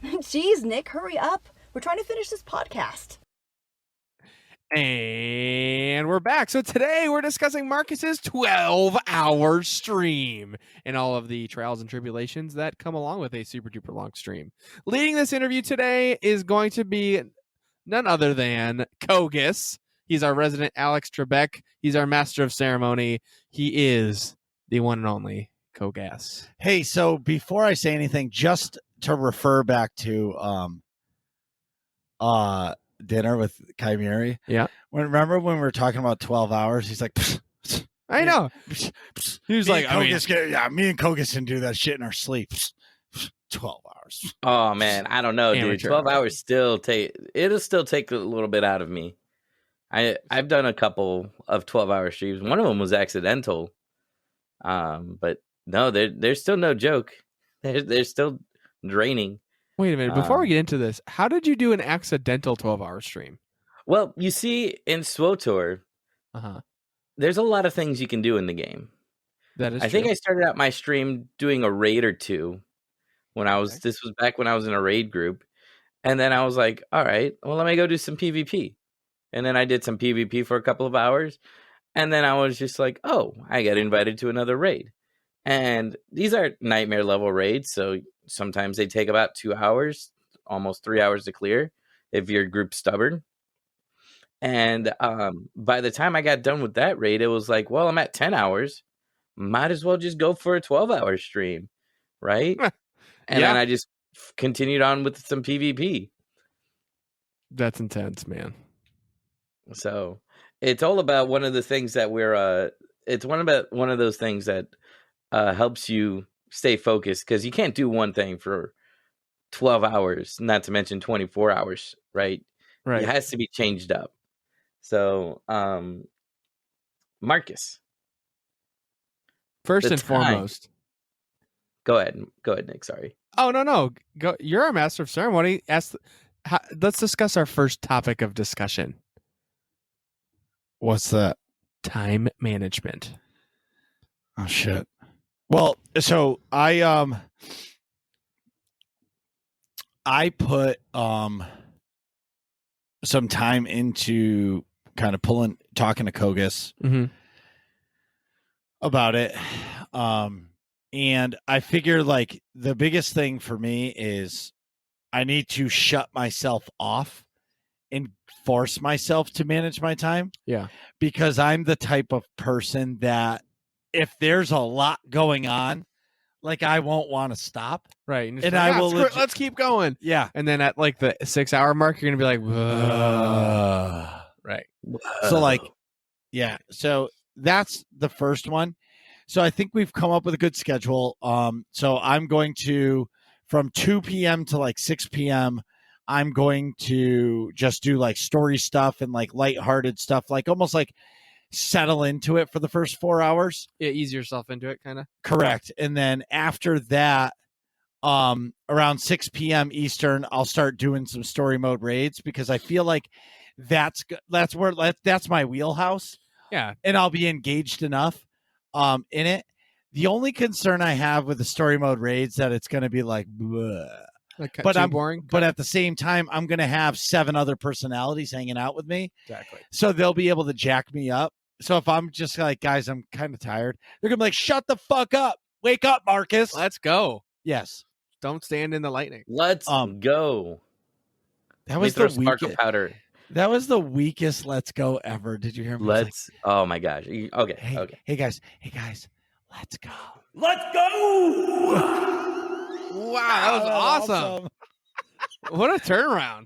Jeez, Nick, hurry up. We're trying to finish this podcast. And we're back. So today we're discussing Marcus's 12-hour stream and all of the trials and tribulations that come along with a super duper long stream. Leading this interview today is going to be none other than Kogass. He's our resident Alex Trebek. He's our master of ceremony. He is the one and only Kogass. Hey, so before I say anything, just to refer back to dinner with Chimeri. Yeah. Remember when we were talking about 12 hours? He's like, I know. He was like, me and Kogass can do that shit in our sleep. 12 hours. Oh man, I don't know, dude. Amateur. 12 hours it'll still take a little bit out of me. I've done a couple of 12-hour streams. One of them was accidental. But no, they're still no joke. They're still draining. Wait a minute. Before we get into this, how did you do an accidental 12-hour stream? Well, you see, in SWOTOR, there's a lot of things you can do in the game. That is I think I started out my stream doing a raid or two when this was back when I was in a raid group. And then I was like, all right, well, let me go do some PvP. and then I did some PvP for a couple of hours, and then I was just like, oh, I got invited to another raid. And these are nightmare level raids, so sometimes they take about 2 hours, almost 3 hours to clear if your group's stubborn. And by the time I got done with that raid, it was like, well, I'm at 10 hours. Might as well just go for a 12-hour stream, right? And Yeah. then I just continued on with some PvP. That's intense, man. So it's all about one of the things that it's one of those things that helps you stay focused, because you can't do one thing for 12 hours, not to mention 24 hours, right? Right. It has to be changed up. So, Marcus, First the and time- foremost. go ahead, Nick. Sorry. Oh, no. Go. You're our master of ceremony. Let's discuss our first topic of discussion. What's that? Time management. Oh shit. Well, so I put some time into kind of talking to Kogass Mm-hmm. about it. And I figure like the biggest thing for me is I need to shut myself off and force myself to manage my time. Yeah. Because I'm the type of person that if there's a lot going on, like I won't want to stop. Right. And like, I will screw it, let's keep going. Yeah. And then at like the 6 hour mark, you're going to be like, right. So like, yeah. So that's the first one. So I think we've come up with a good schedule. So I'm going to, from 2 p.m. to like 6 p.m., I'm going to just do like story stuff and like lighthearted stuff, like almost like settle into it for the first 4 hours. Yeah, ease yourself into it, kind of. Correct. And then after that, around 6 p.m. Eastern, I'll start doing some story mode raids because I feel like that's my wheelhouse. Yeah. And I'll be engaged enough in it. The only concern I have with the story mode raids that it's going to be like, bleh. Like, But too boring. But at the same time, I'm going to have 7 other personalities hanging out with me. Exactly. So they'll be able to jack me up. So if I'm just like, guys, I'm kind of tired, they're going to be like, shut the fuck up. Wake up, Marcus. Let's go. Yes. Don't stand in the lightning. Let's go. That was throw the sparkle weakest. powder. That was the weakest "let's go" ever. Did you hear me? Oh my gosh. Okay. Hey, Okay. Hey guys, let's go. Let's go. Wow, that was awesome. What a turnaround.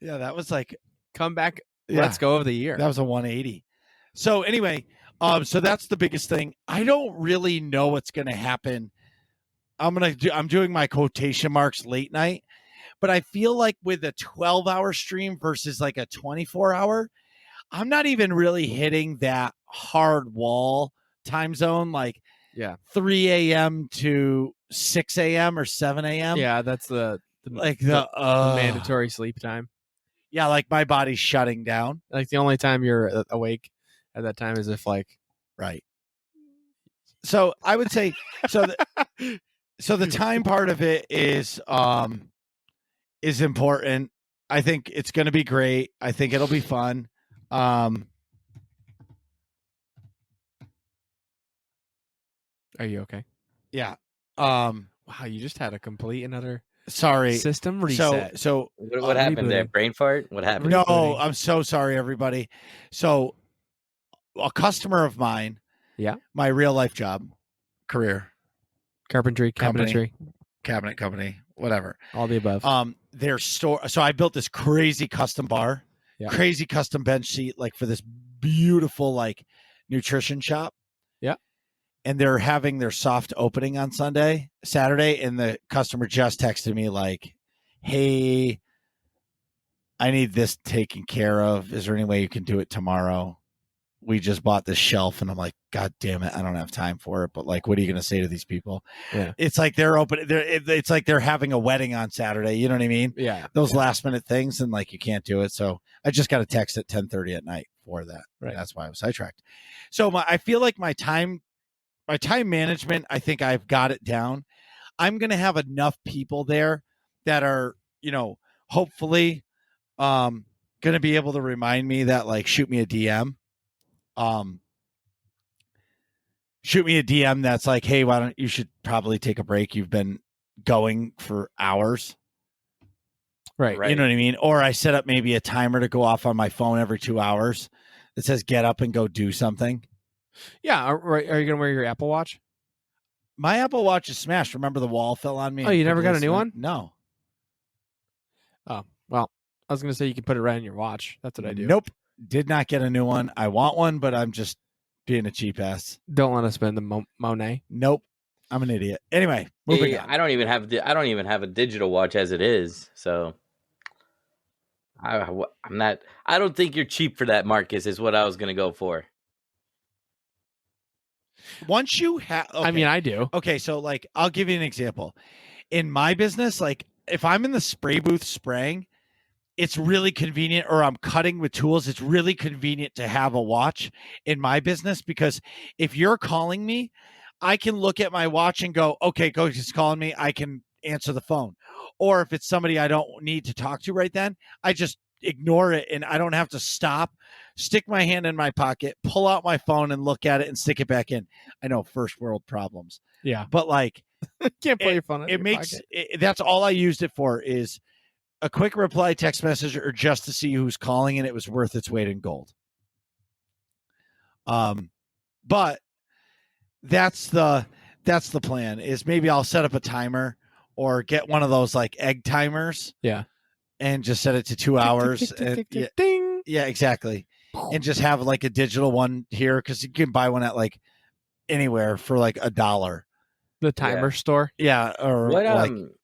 Yeah, that was like Comeback. Yeah. Let's go of the year. That was a 180. So anyway, so that's the biggest thing. I don't really know what's going to happen. I'm doing my quotation marks late night, but I feel like with a 12-hour stream versus like a 24-hour, I'm not even really hitting that hard wall time zone, like 3 a.m. to 6 a.m. or 7 a.m. Yeah, that's the mandatory sleep time. Yeah, like my body's shutting down. Like the only time you're awake at that time is if like right. So I would say so the time part of it is important. I think it's going to be great. I think it'll be fun. Are you okay? Yeah. Wow, you just had a complete another sorry system reset. So what happened there? Brain fart? What happened? No, I'm so sorry, everybody. So a customer of mine, my real life job, career, carpentry, cabinetry, cabinet company, whatever, all the above. Their store. So I built this crazy custom bar, crazy custom bench seat, like for this beautiful like nutrition shop. Yeah. And they're having their soft opening on Saturday, and the customer just texted me like, "Hey, I need this taken care of. Is there any way you can do it tomorrow? We just bought this shelf." And I'm like, God damn it, I don't have time for it. But like, what are you going to say to these people? Yeah. It's like they're open. It's like they're having a wedding on Saturday. You know what I mean? Yeah. Those last minute things, and like you can't do it. So I just got a text at 10:30 at night for that. Right. That's why I was sidetracked. So I feel like my time management, I think I've got it down. I'm going to have enough people there that are, hopefully, going gonna be able to remind me that, like, shoot me a DM. Shoot me a DM that's like, hey, why don't you should probably take a break. You've been going for hours. Right. You know what I mean? Or I set up maybe a timer to go off on my phone every 2 hours that says get up and go do something. Yeah. Are you going to wear your Apple Watch? My Apple Watch is smashed. Remember the wall fell on me? Oh, you never got a new one? No. Oh, well, I was going to say you can put it right on your watch. That's what I do. Nope. Did not get a new one. I want one, but I'm just being a cheap ass. Don't want to spend the Monet. Nope. I'm an idiot. Anyway, moving on. I don't even have a digital watch as it is. So I'm not. I don't think you're cheap for that, Marcus. Is what I was going to go for. Once you have, I mean, I do. Okay, so like, I'll give you an example. In my business, like, if I'm in the spray booth spraying, it's really convenient, or I'm cutting with tools, it's really convenient to have a watch in my business, because if you're calling me, I can look at my watch and go, okay, Coach is calling me. I can answer the phone. Or if it's somebody I don't need to talk to right then, I just ignore it, and I don't have to stop, stick my hand in my pocket, pull out my phone and look at it and stick it back in. I know, first world problems. Yeah. But like, Can't pull your phone out. It makes that's all I used it for, is a quick reply text message, or just to see who's calling, and it was worth its weight in gold. But that's the plan, is maybe I'll set up a timer or get one of those like egg timers. Yeah. And just set it to 2 hours. Ding. Yeah, exactly. And just have like a digital one here, because you can buy one at like anywhere for like $1. The timer store. Yeah. Or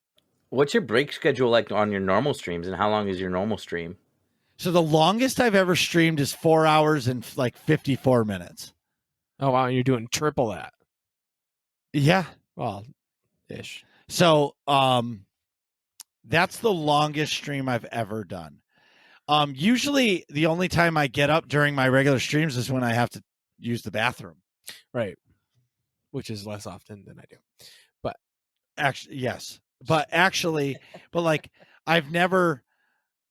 what's your break schedule like on your normal streams, and how long is your normal stream? So the longest I've ever streamed is 4 hours and like 54 minutes. Oh, wow. You're doing triple that. Yeah. Well, ish. So that's the longest stream I've ever done. Usually the only time I get up during my regular streams is when I have to use the bathroom. Right. Which is less often than I do. But actually, yes. But like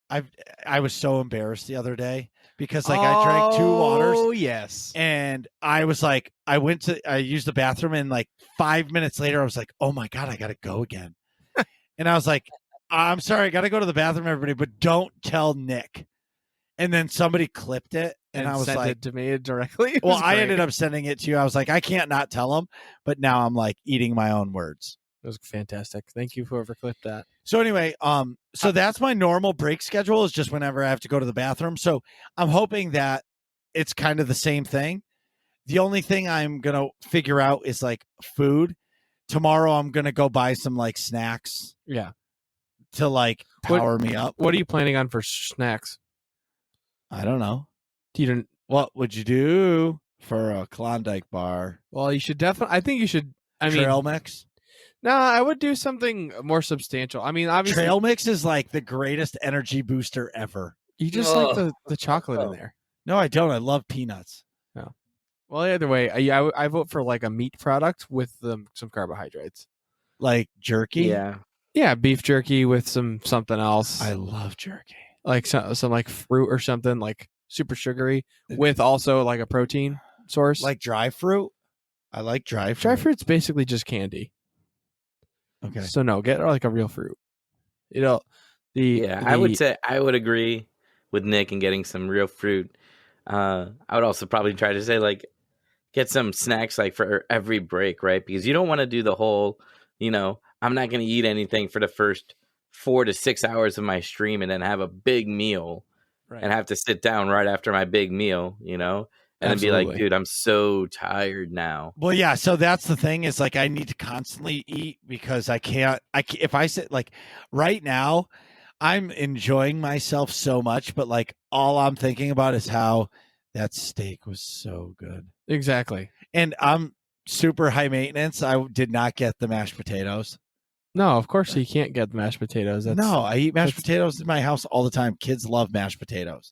I was so embarrassed the other day, because like I drank 2 waters. Oh, yes. And I was like, I used the bathroom, and like 5 minutes later, I was like, oh my God, I got to go again. And I was like, I'm sorry, I got to go to the bathroom, everybody, but don't tell Nick. And then somebody clipped it, and I was sent like, it to me directly. Well, I ended up sending it to you. I was like, I can't not tell him, but now I'm like eating my own words. It was fantastic. Thank you, whoever clipped that. So anyway, so that's my normal break schedule, is just whenever I have to go to the bathroom. So I'm hoping that it's kind of the same thing. The only thing I'm going to figure out is like food. Tomorrow I'm going to go buy some like snacks. Yeah. To like power me up. What are you planning on for snacks? I don't know. What would you do for a Klondike bar? Well, you should definitely. I think you should. Trail mix. No, I would do something more substantial. I mean, obviously, trail mix is like the greatest energy booster ever. You just like the chocolate in there. No, I don't. I love peanuts. No. Well, either way, I vote for like a meat product with some carbohydrates, like jerky. Yeah, beef jerky with something else. I love jerky. Like some like fruit or something like super sugary with also like a protein source. Like dry fruit. I like dry fruit. Dry fruit's basically just candy. Okay. So no, get like a real fruit. I would say I would agree with Nick in getting some real fruit. I would also probably try to say like get some snacks like for every break, right? Because you don't want to do the whole, I'm not going to eat anything for the first 4 to 6 hours of my stream and then have a big meal and have to sit down right after my big meal, and then be like, dude, I'm so tired now. Well, yeah. So that's the thing, is like I need to constantly eat, because I can't, if I sit like right now, I'm enjoying myself so much, but like all I'm thinking about is how that steak was so good. Exactly. And I'm super high maintenance. I did not get the mashed potatoes. No, of course you can't get mashed potatoes. No, I eat mashed potatoes in my house all the time. Kids love mashed potatoes.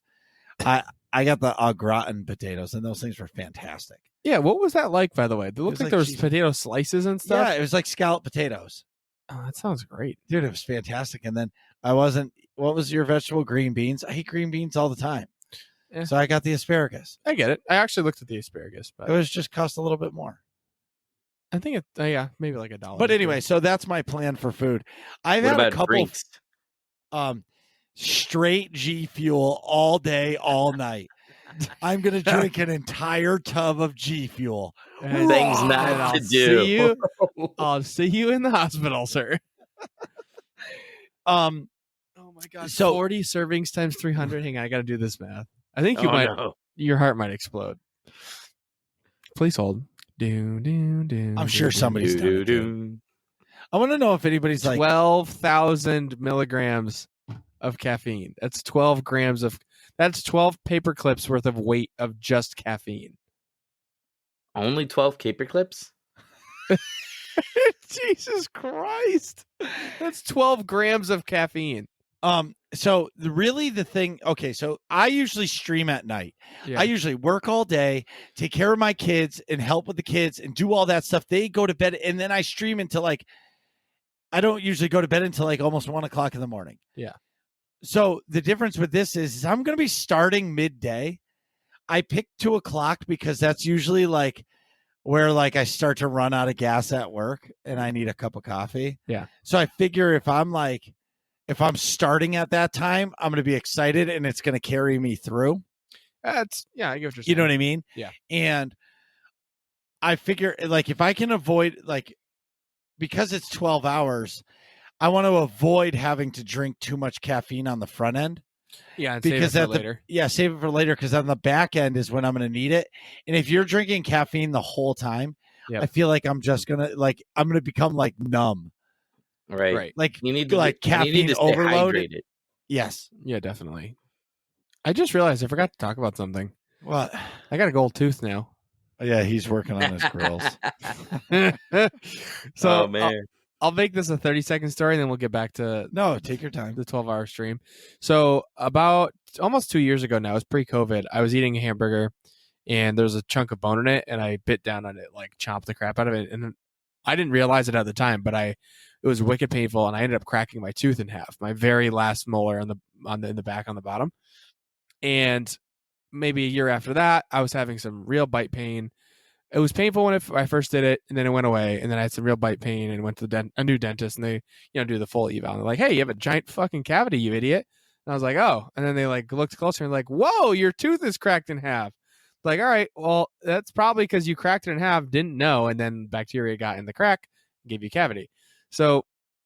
I got the au gratin potatoes, and those things were fantastic. Yeah, what was that like, by the way? It looked like there was potato slices and stuff. Yeah, it was like scalloped potatoes. Oh, that sounds great. Dude, it was fantastic. And then I wasn't. What was your vegetable? Green beans. I eat green beans all the time. Yeah. So I got the asparagus. I get it. I actually looked at the asparagus, but It was just cost a little bit more. I think it. Yeah, maybe like $1. But anyway, so that's my plan for food. I've What had a about couple drinks? straight G Fuel all day, all night. I'm gonna drink an entire tub of G Fuel. And Things and not I'll to do. I'll see you in the hospital, sir. Oh my god! So- 40 servings times 300. Hang on, I got to do this math. I think you Oh, might. no. Your heart might explode. Please hold. I'm sure somebody's done it, too. Do-do-do. I want to know if anybody's like, 12,000 milligrams of caffeine. That's 12 grams of. That's 12 paper clips worth of weight of just caffeine. Only 12 caper clips? Jesus Christ! That's 12 grams of caffeine. so really the thing. Okay, so I usually stream at night. Yeah. I usually work all day, take care of my kids, and help with the kids, and do all that stuff. They go to bed, and then I stream until like. I don't usually go to bed until like almost 1 o'clock in the morning. Yeah. So the difference with this is I'm going to be starting midday. I picked 2 o'clock because that's usually like where like I start to run out of gas at work and I need a cup of coffee. Yeah. So I figure if I'm starting at that time, I'm going to be excited and it's going to carry me through. That's I get what you're saying. You know what I mean? Yeah. And I figure like if I can avoid like because it's 12 hours, I want to avoid having to drink too much caffeine on the front end. Yeah, and Because save it at for the later. save it for later because on the back end is when I'm going to need it. And if you're drinking caffeine the whole time, Yep. I feel like I'm gonna become like numb, Right. like You need to like you need caffeine to stay overload. hydrated. Yes. Yeah, definitely. I just realized I forgot to talk about something. What? I got a gold tooth now. Yeah, he's working on his grills. So Oh man. I'll make this a 30-second story, and then we'll get back to No, take your time. the 12-hour stream. So about almost 2 years ago now, it was pre-COVID, I was eating a hamburger, and there was a chunk of bone in it, and I bit down on it, like chomped the crap out of it. And I didn't realize it at the time, but it was wicked painful, and I ended up cracking my tooth in half, my very last molar in the back on the bottom. And maybe a year after that, I was having some real bite pain. It was painful when I first did it, and then it went away. And then I had some real bite pain and went to a new dentist, and they, do the full eval. And they're like, "Hey, you have a giant fucking cavity, you idiot." And I was like, "Oh." And then they like looked closer and like, "Whoa, your tooth is cracked in half." Like, all right, well, that's probably because you cracked it in half, didn't know, and then bacteria got in the crack, and gave you a cavity. So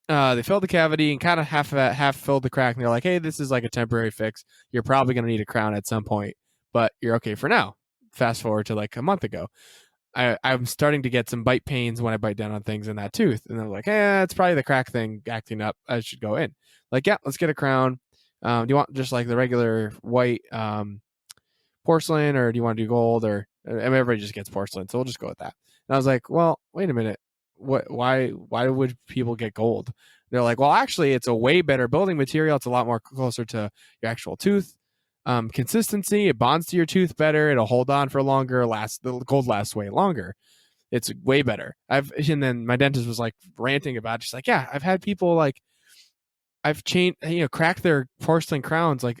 they filled the cavity and kind of half filled the crack. And they're like, "Hey, this is like a temporary fix. You're probably going to need a crown at some point, but you're okay for now." Fast forward to like a month ago. I'm starting to get some bite pains when I bite down on things in that tooth. And they're like, it's probably the crack thing acting up. I should go in. Like, yeah, let's get a crown. Do you want just like the regular white porcelain, or do you want to do gold? Or everybody just gets porcelain, so we'll just go with that. And I was like, well, wait a minute. Why would people get gold? They're like, well, actually, it's a way better building material. It's a lot more closer to your actual tooth. Consistency, it bonds to your tooth better, it'll hold on for longer, the gold lasts way longer. It's way better. And then my dentist was like ranting about it. She's like, yeah, I've had people like I've changed, cracked their porcelain crowns, like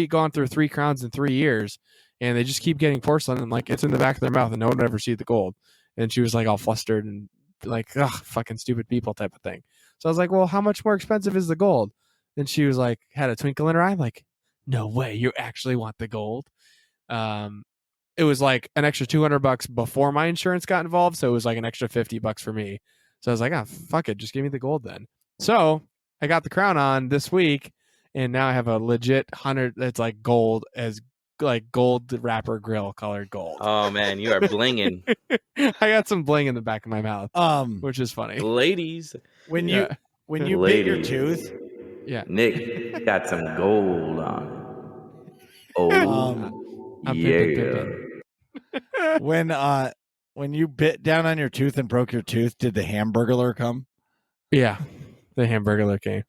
gone through 3 crowns in 3 years, and they just keep getting porcelain, and like it's in the back of their mouth and no one would ever see the gold. And she was like all flustered and like, ugh, fucking stupid people type of thing. So I was like, well, how much more expensive is the gold? And she was like, had a twinkle in her eye, like, no way, you actually want the gold. It was like an extra $200 before my insurance got involved, so it was like an extra $50 for me. So I was like, fuck it, just give me the gold then. So I got the crown on this week, and now I have a legit 100 that's like gold, as like gold wrapper grill colored gold. Oh man, you are blinging. I got some bling in the back of my mouth, which is funny. Ladies, when you bit your Ladies. tooth, Yeah, Nick got some gold on it. Oh, I'm yeah. when you bit down on your tooth and broke your tooth, did the Hamburglar come? yeah, the Hamburglar came.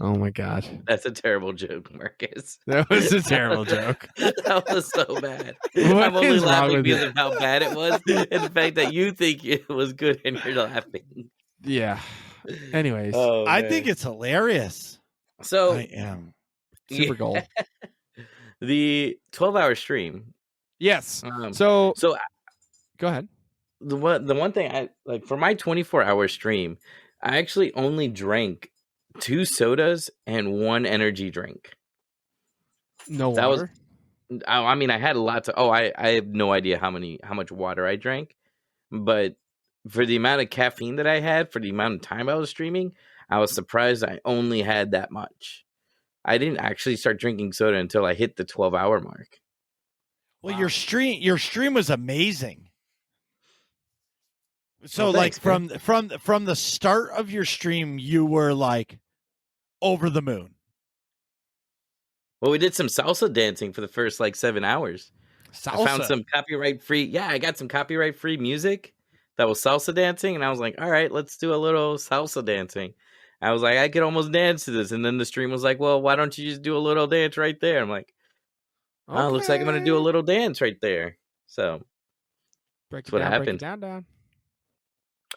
Oh my god, That's a terrible joke, Marcus. that was a terrible joke. That was so bad. What I'm only is wrong laughing with because it? of how bad it was, and the fact that you think it was good and you're laughing. Yeah. Anyways, Oh, I man. think it's hilarious. So I am. Super goal. the 12-hour stream. Yes. Um, So so go ahead. the one thing I like for my 24-hour stream, I actually only drank 2 sodas and 1 energy drink. No That was water. I mean, I had lots of. I have no idea how much water I drank, but for the amount of caffeine that I had, for the amount of time I was streaming, I was surprised I only had that much. I didn't actually start drinking soda until I hit the 12-hour mark. Well, Wow. your stream was amazing. So Well, like thanks, from the start of your stream, you were like over the moon. Well, we did some salsa dancing for the first like 7 hours. Salsa. I found some copyright free. Yeah, I got some copyright free music that was salsa dancing, and I was like, all right, let's do a little salsa dancing. I was like, I could almost dance to this, and then the stream was like, well, why don't you just do a little dance right there? I'm like, oh, looks like I'm gonna do a little dance right there. So Break that's it what down. happened. Break it down.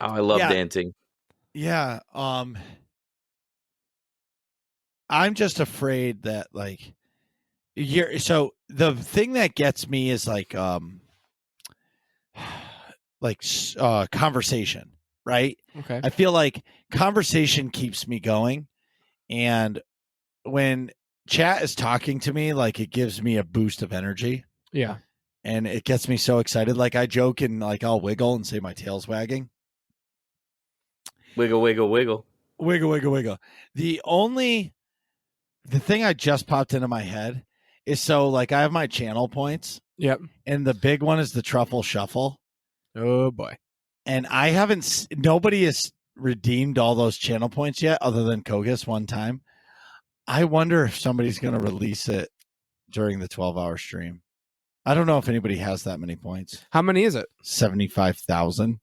Oh, I love Yeah. dancing. Yeah. I'm just afraid that like so the thing that gets me is like conversation, right? Okay. I feel like conversation keeps me going, and when chat is talking to me, like it gives me a boost of energy, Yeah. and it gets me so excited. Like I joke and like I'll wiggle and say my tail's wagging. Wiggle, wiggle, wiggle. Wiggle, wiggle, wiggle. The thing I just popped into my head is so like I have my channel points, Yep. and the big one is the truffle shuffle. Oh boy. And I haven't. Nobody has redeemed all those channel points yet, other than Kogass one time. I wonder if somebody's going to release it during the 12-hour stream. I don't know if anybody has that many points. How many is it? 75,000.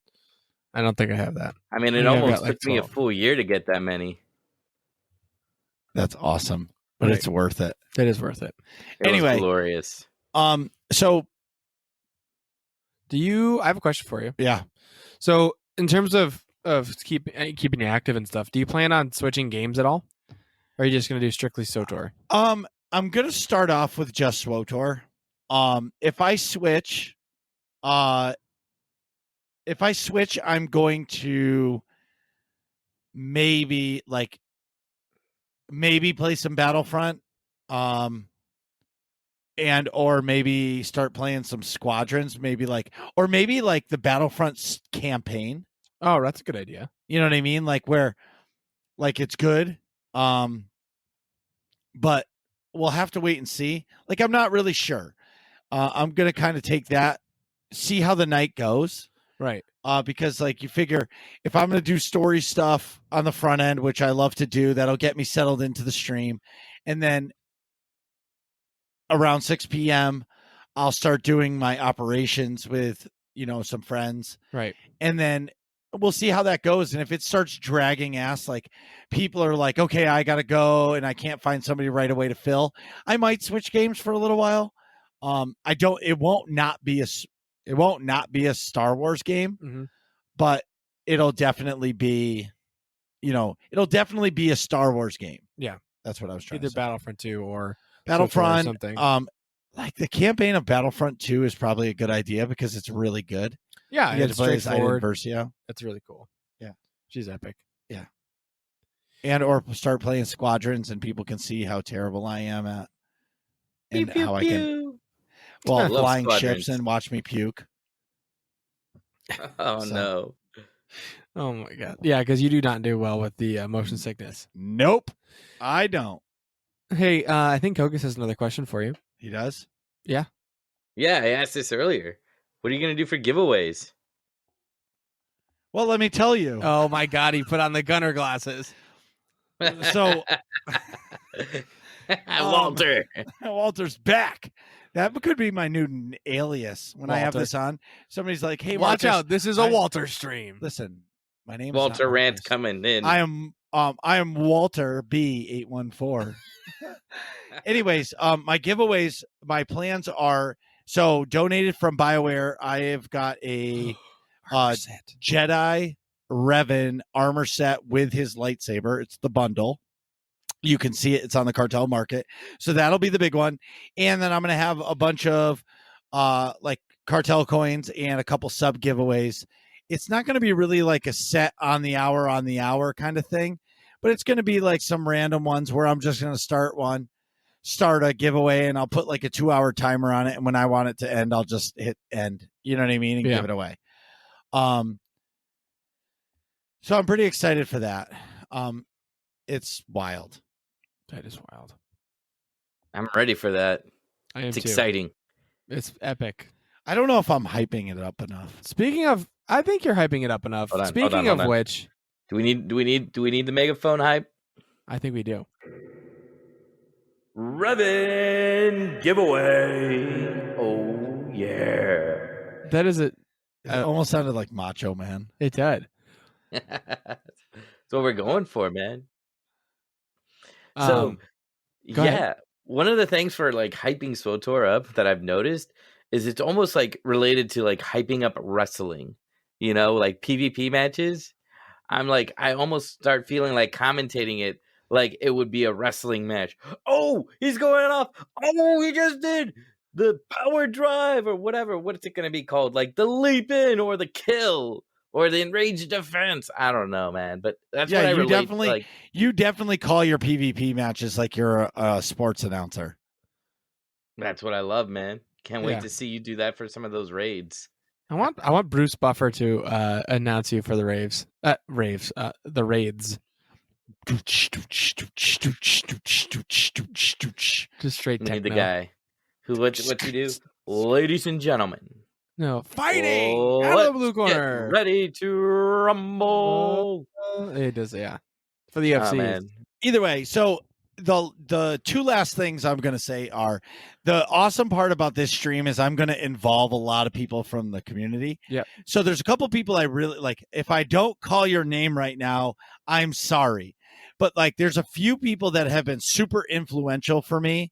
I don't think I have that. I mean, it Yeah, I've almost got, like, took me a 12. full year to get that many. That's awesome, but Right. it's worth it. It is worth it. It Anyway. was glorious. So I have a question for you. yeah. So in terms of keeping you active and stuff, do you plan on switching games at all? Or are you just going to do strictly SWTOR? I'm going to start off with just SWTOR. If I switch, I'm going to maybe play some Battlefront, and or maybe start playing some Squadrons, maybe the Battlefront campaign. Oh, that's a good idea. You know what I mean? Like where, like it's good, but we'll have to wait and see. Like I'm not really sure. I'm gonna kind of take that, see how the night goes. Right. Because like you figure if I'm going to do story stuff on the front end, which I love to do, that'll get me settled into the stream. And then around 6 p.m., I'll start doing my operations with, some friends. Right. And then we'll see how that goes. And if it starts dragging ass, like people are like, okay, I got to go and I can't find somebody right away to fill, I might switch games for a little while. It won't not be a Star Wars game, but it'll definitely be, a Star Wars game. Yeah. That's what I was trying Either to say. Battlefront 2 or Battlefront, SWTOR or something. Like the campaign of Battlefront 2 is probably a good idea because it's really good. Yeah, You get to it's play as Iden straightforward. Versio. That's really cool. Yeah. She's epic. And or start playing Squadrons and people can see how terrible I am at and Pew, how I pew, can pew. while I love flying Squadrons. ships and watch me puke. Oh So- no. Oh my god. Yeah, because you do not do well with the motion sickness. Nope. I don't. Hey, I think Kogass has another question for you. He does? Yeah, I asked this earlier. What are you gonna do for giveaways? Well, let me tell you. Oh my god, he put on the gunner glasses. So Walter. Walter's back. That could be my new alias when I have Walter. this on. Somebody's like, "Hey, Watch Marcus, out, this is a I- Walter stream. Listen, my name Walter is not Rant Marcus. coming in. I am Walter B814. Anyways, my giveaways, my plans are so donated from BioWare. I have got a Jedi Revan armor set with his lightsaber. It's the bundle. You can see it. It's on the Cartel Market. So that'll be the big one. And then I'm going to have a bunch of like Cartel coins and a couple sub giveaways. It's not going to be really like a set on the hour kind of thing, but it's going to be like some random ones where I'm just going to start a giveaway, and I'll put like a 2-hour timer on it. And when I want it to end, I'll just hit end, you know what I mean? And give it away. So I'm pretty excited for that. It's wild. That is wild. I'm ready for that. I am It's too. exciting. It's epic. I don't know if I'm hyping it up enough. Speaking of, I think you're hyping it up enough. Hold on, Speaking hold on. of which, Do we need the megaphone hype? I think we do. Revan giveaway. Oh yeah. That is it. It almost sounded like Macho Man. It did. That's what we're going for, man. So Go yeah, ahead. one of the things for like hyping SWTOR up that I've noticed is it's almost like related to like hyping up wrestling, you know, like PvP matches. I'm like, I almost start feeling like commentating it like it would be a wrestling match. Oh, he's going off. Oh, he just did the power drive or whatever. What's it going to be called? Like the leap in or the kill or the enraged defense. I don't know, man. But that's what I relate to, like. You definitely call your PvP matches like you're a sports announcer. That's what I love, man. Can't wait Yeah. to see you do that for some of those raids. I want Bruce Buffer to announce you for the raves. The raids. Just straight We techno. need the guy who what you do, ladies and gentlemen. No, fighting Oh, out of the let's blue corner. Get ready to rumble. It does, yeah. For the UFC. Oh, man. Either way, so the two last things I'm going to say are the awesome part about this stream is I'm going to involve a lot of people from the community. Yep. So there's a couple people I really like. If I don't call your name right now, I'm sorry. But like there's a few people that have been super influential for me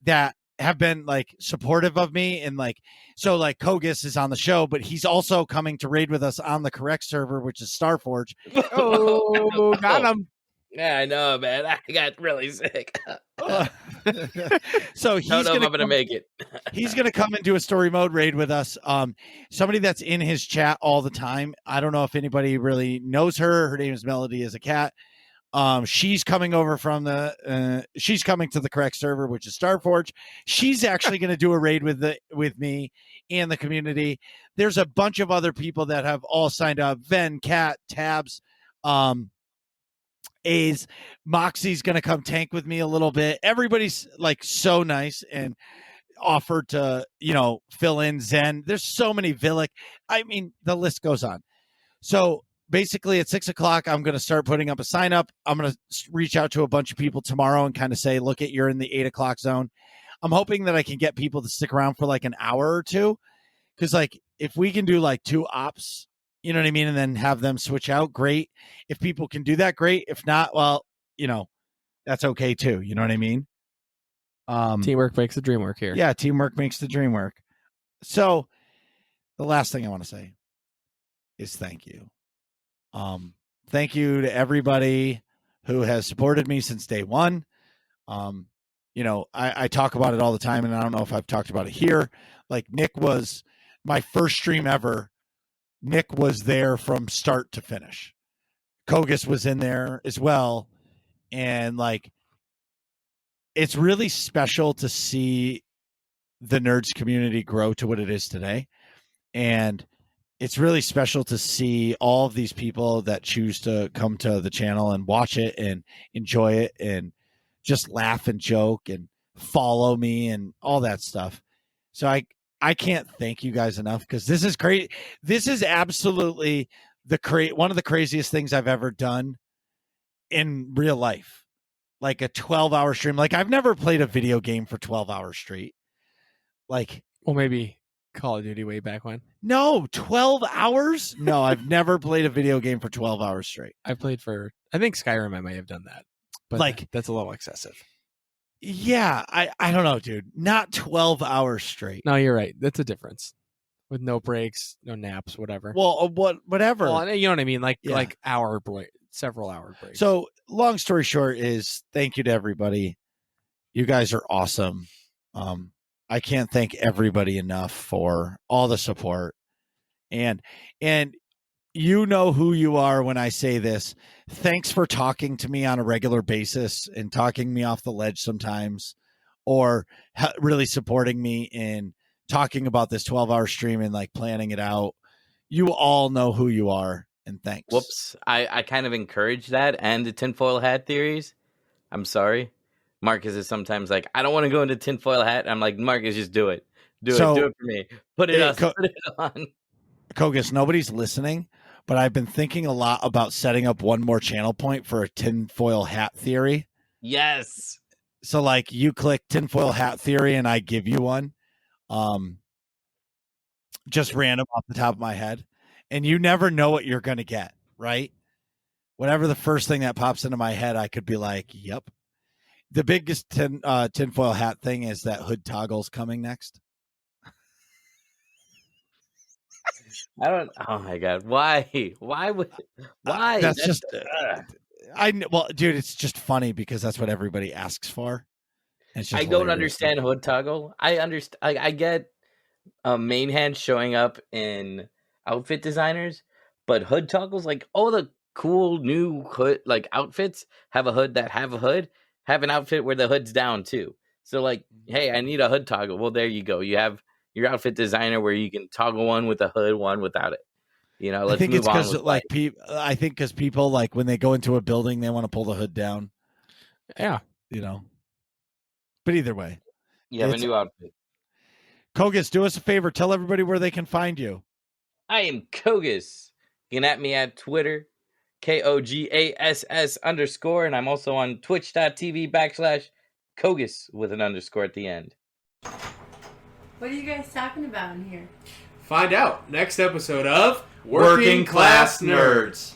that have been like supportive of me, and like so like Kogass is on the show, but he's also coming to raid with us on the correct server, which is Starforge. Oh, got him. Yeah, I know, man. I got really sick. So he's Don't know if I'm gonna gonna make it. He's going to come and do a story mode raid with us. Somebody that's in his chat all the time. I don't know if anybody really knows her. Her name is Melody as a cat. She's coming over from she's coming to the correct server, which is Starforge. She's actually going to do a raid with me and the community. There's a bunch of other people that have all signed up. Ven, Cat, Tabs, A's, Moxie's going to come tank with me a little bit. Everybody's like so nice and offered to, fill in. Zen. There's so many Villic. I mean, the list goes on. So basically at 6:00, I'm going to start putting up a sign up. I'm going to reach out to a bunch of people tomorrow and kind of say, look at, you're in the 8:00 zone. I'm hoping that I can get people to stick around for like an hour or two. Cause like, if we can do like 2 ops, you know what I mean? And then have them switch out. Great. If people can do that, great. If not, well, that's okay too. You know what I mean? Teamwork makes the dream work here. Yeah. Teamwork makes the dream work. So the last thing I want to say is thank you. Thank you to everybody who has supported me since day one. I talk about it all the time, and I don't know if I've talked about it here. Like Nick was my first stream ever. Nick was there from start to finish. Kogass was in there as well. And like, it's really special to see the nerds community grow to what it is today. And it's really special to see all of these people that choose to come to the channel and watch it and enjoy it and just laugh and joke and follow me and all that stuff. So I can't thank you guys enough, because this is crazy. This is absolutely one of the craziest things I've ever done in real life. Like a 12-hour stream. Like I've never played a video game for 12 hours straight. Like, Well, maybe Call of Duty way back when. no, 12 hours? No, I've never played a video game for 12 hours straight. I think Skyrim I may have done that. But Like- that's a little excessive. Yeah, I don't know, dude. Not 12 hours straight. No, you're right. That's a difference. With no breaks, no naps, whatever. Well, whatever. Well, you know what I mean? Like Yeah. like hour several hour breaks. So long story short is thank you to everybody. You guys are awesome. I can't thank everybody enough for all the support. And you know who you are when I say this. Thanks for talking to me on a regular basis and talking me off the ledge sometimes, or really supporting me in talking about this 12-hour stream and like planning it out. You all know who you are, and thanks. Whoops. I kind of encourage that and the tinfoil hat theories. I'm sorry. Marcus is sometimes like, I don't want to go into tinfoil hat. I'm like, Marcus, just do it. Do it for me. Put it on. Kogass, nobody's listening, but I've been thinking a lot about setting up one more channel point for a tinfoil hat theory. Yes. So like you click tinfoil hat theory and I give you one. Just random off the top of my head. And you never know what you're going to get, right? Whatever the first thing that pops into my head, I could be like, yep. The biggest tinfoil hat thing is that hood toggle's coming next. Oh my God. Why? Why? That's just, well, dude, it's just funny because that's what everybody asks for. It's just I don't understand hood toggle. I get main hand showing up in outfit designers, but hood toggles, like all the cool new hood like outfits have a hood that have a hood, have an outfit where the hood's down too. So like, hey, I need a hood toggle. Well, there you go. You have your outfit designer where you can toggle one with a hood, one without it. You know, let's move on. I think because people like when they go into a building, they want to pull the hood down. Yeah, you know. But either way, you have a new outfit. Kogass, do us a favor. Tell everybody where they can find you. I am Kogass. You can at me at Twitter, KOGASS_, and I'm also on twitch.tv/Kogass with an underscore at the end. What are you guys talking about in here? Find out next episode of Working Class Nerds.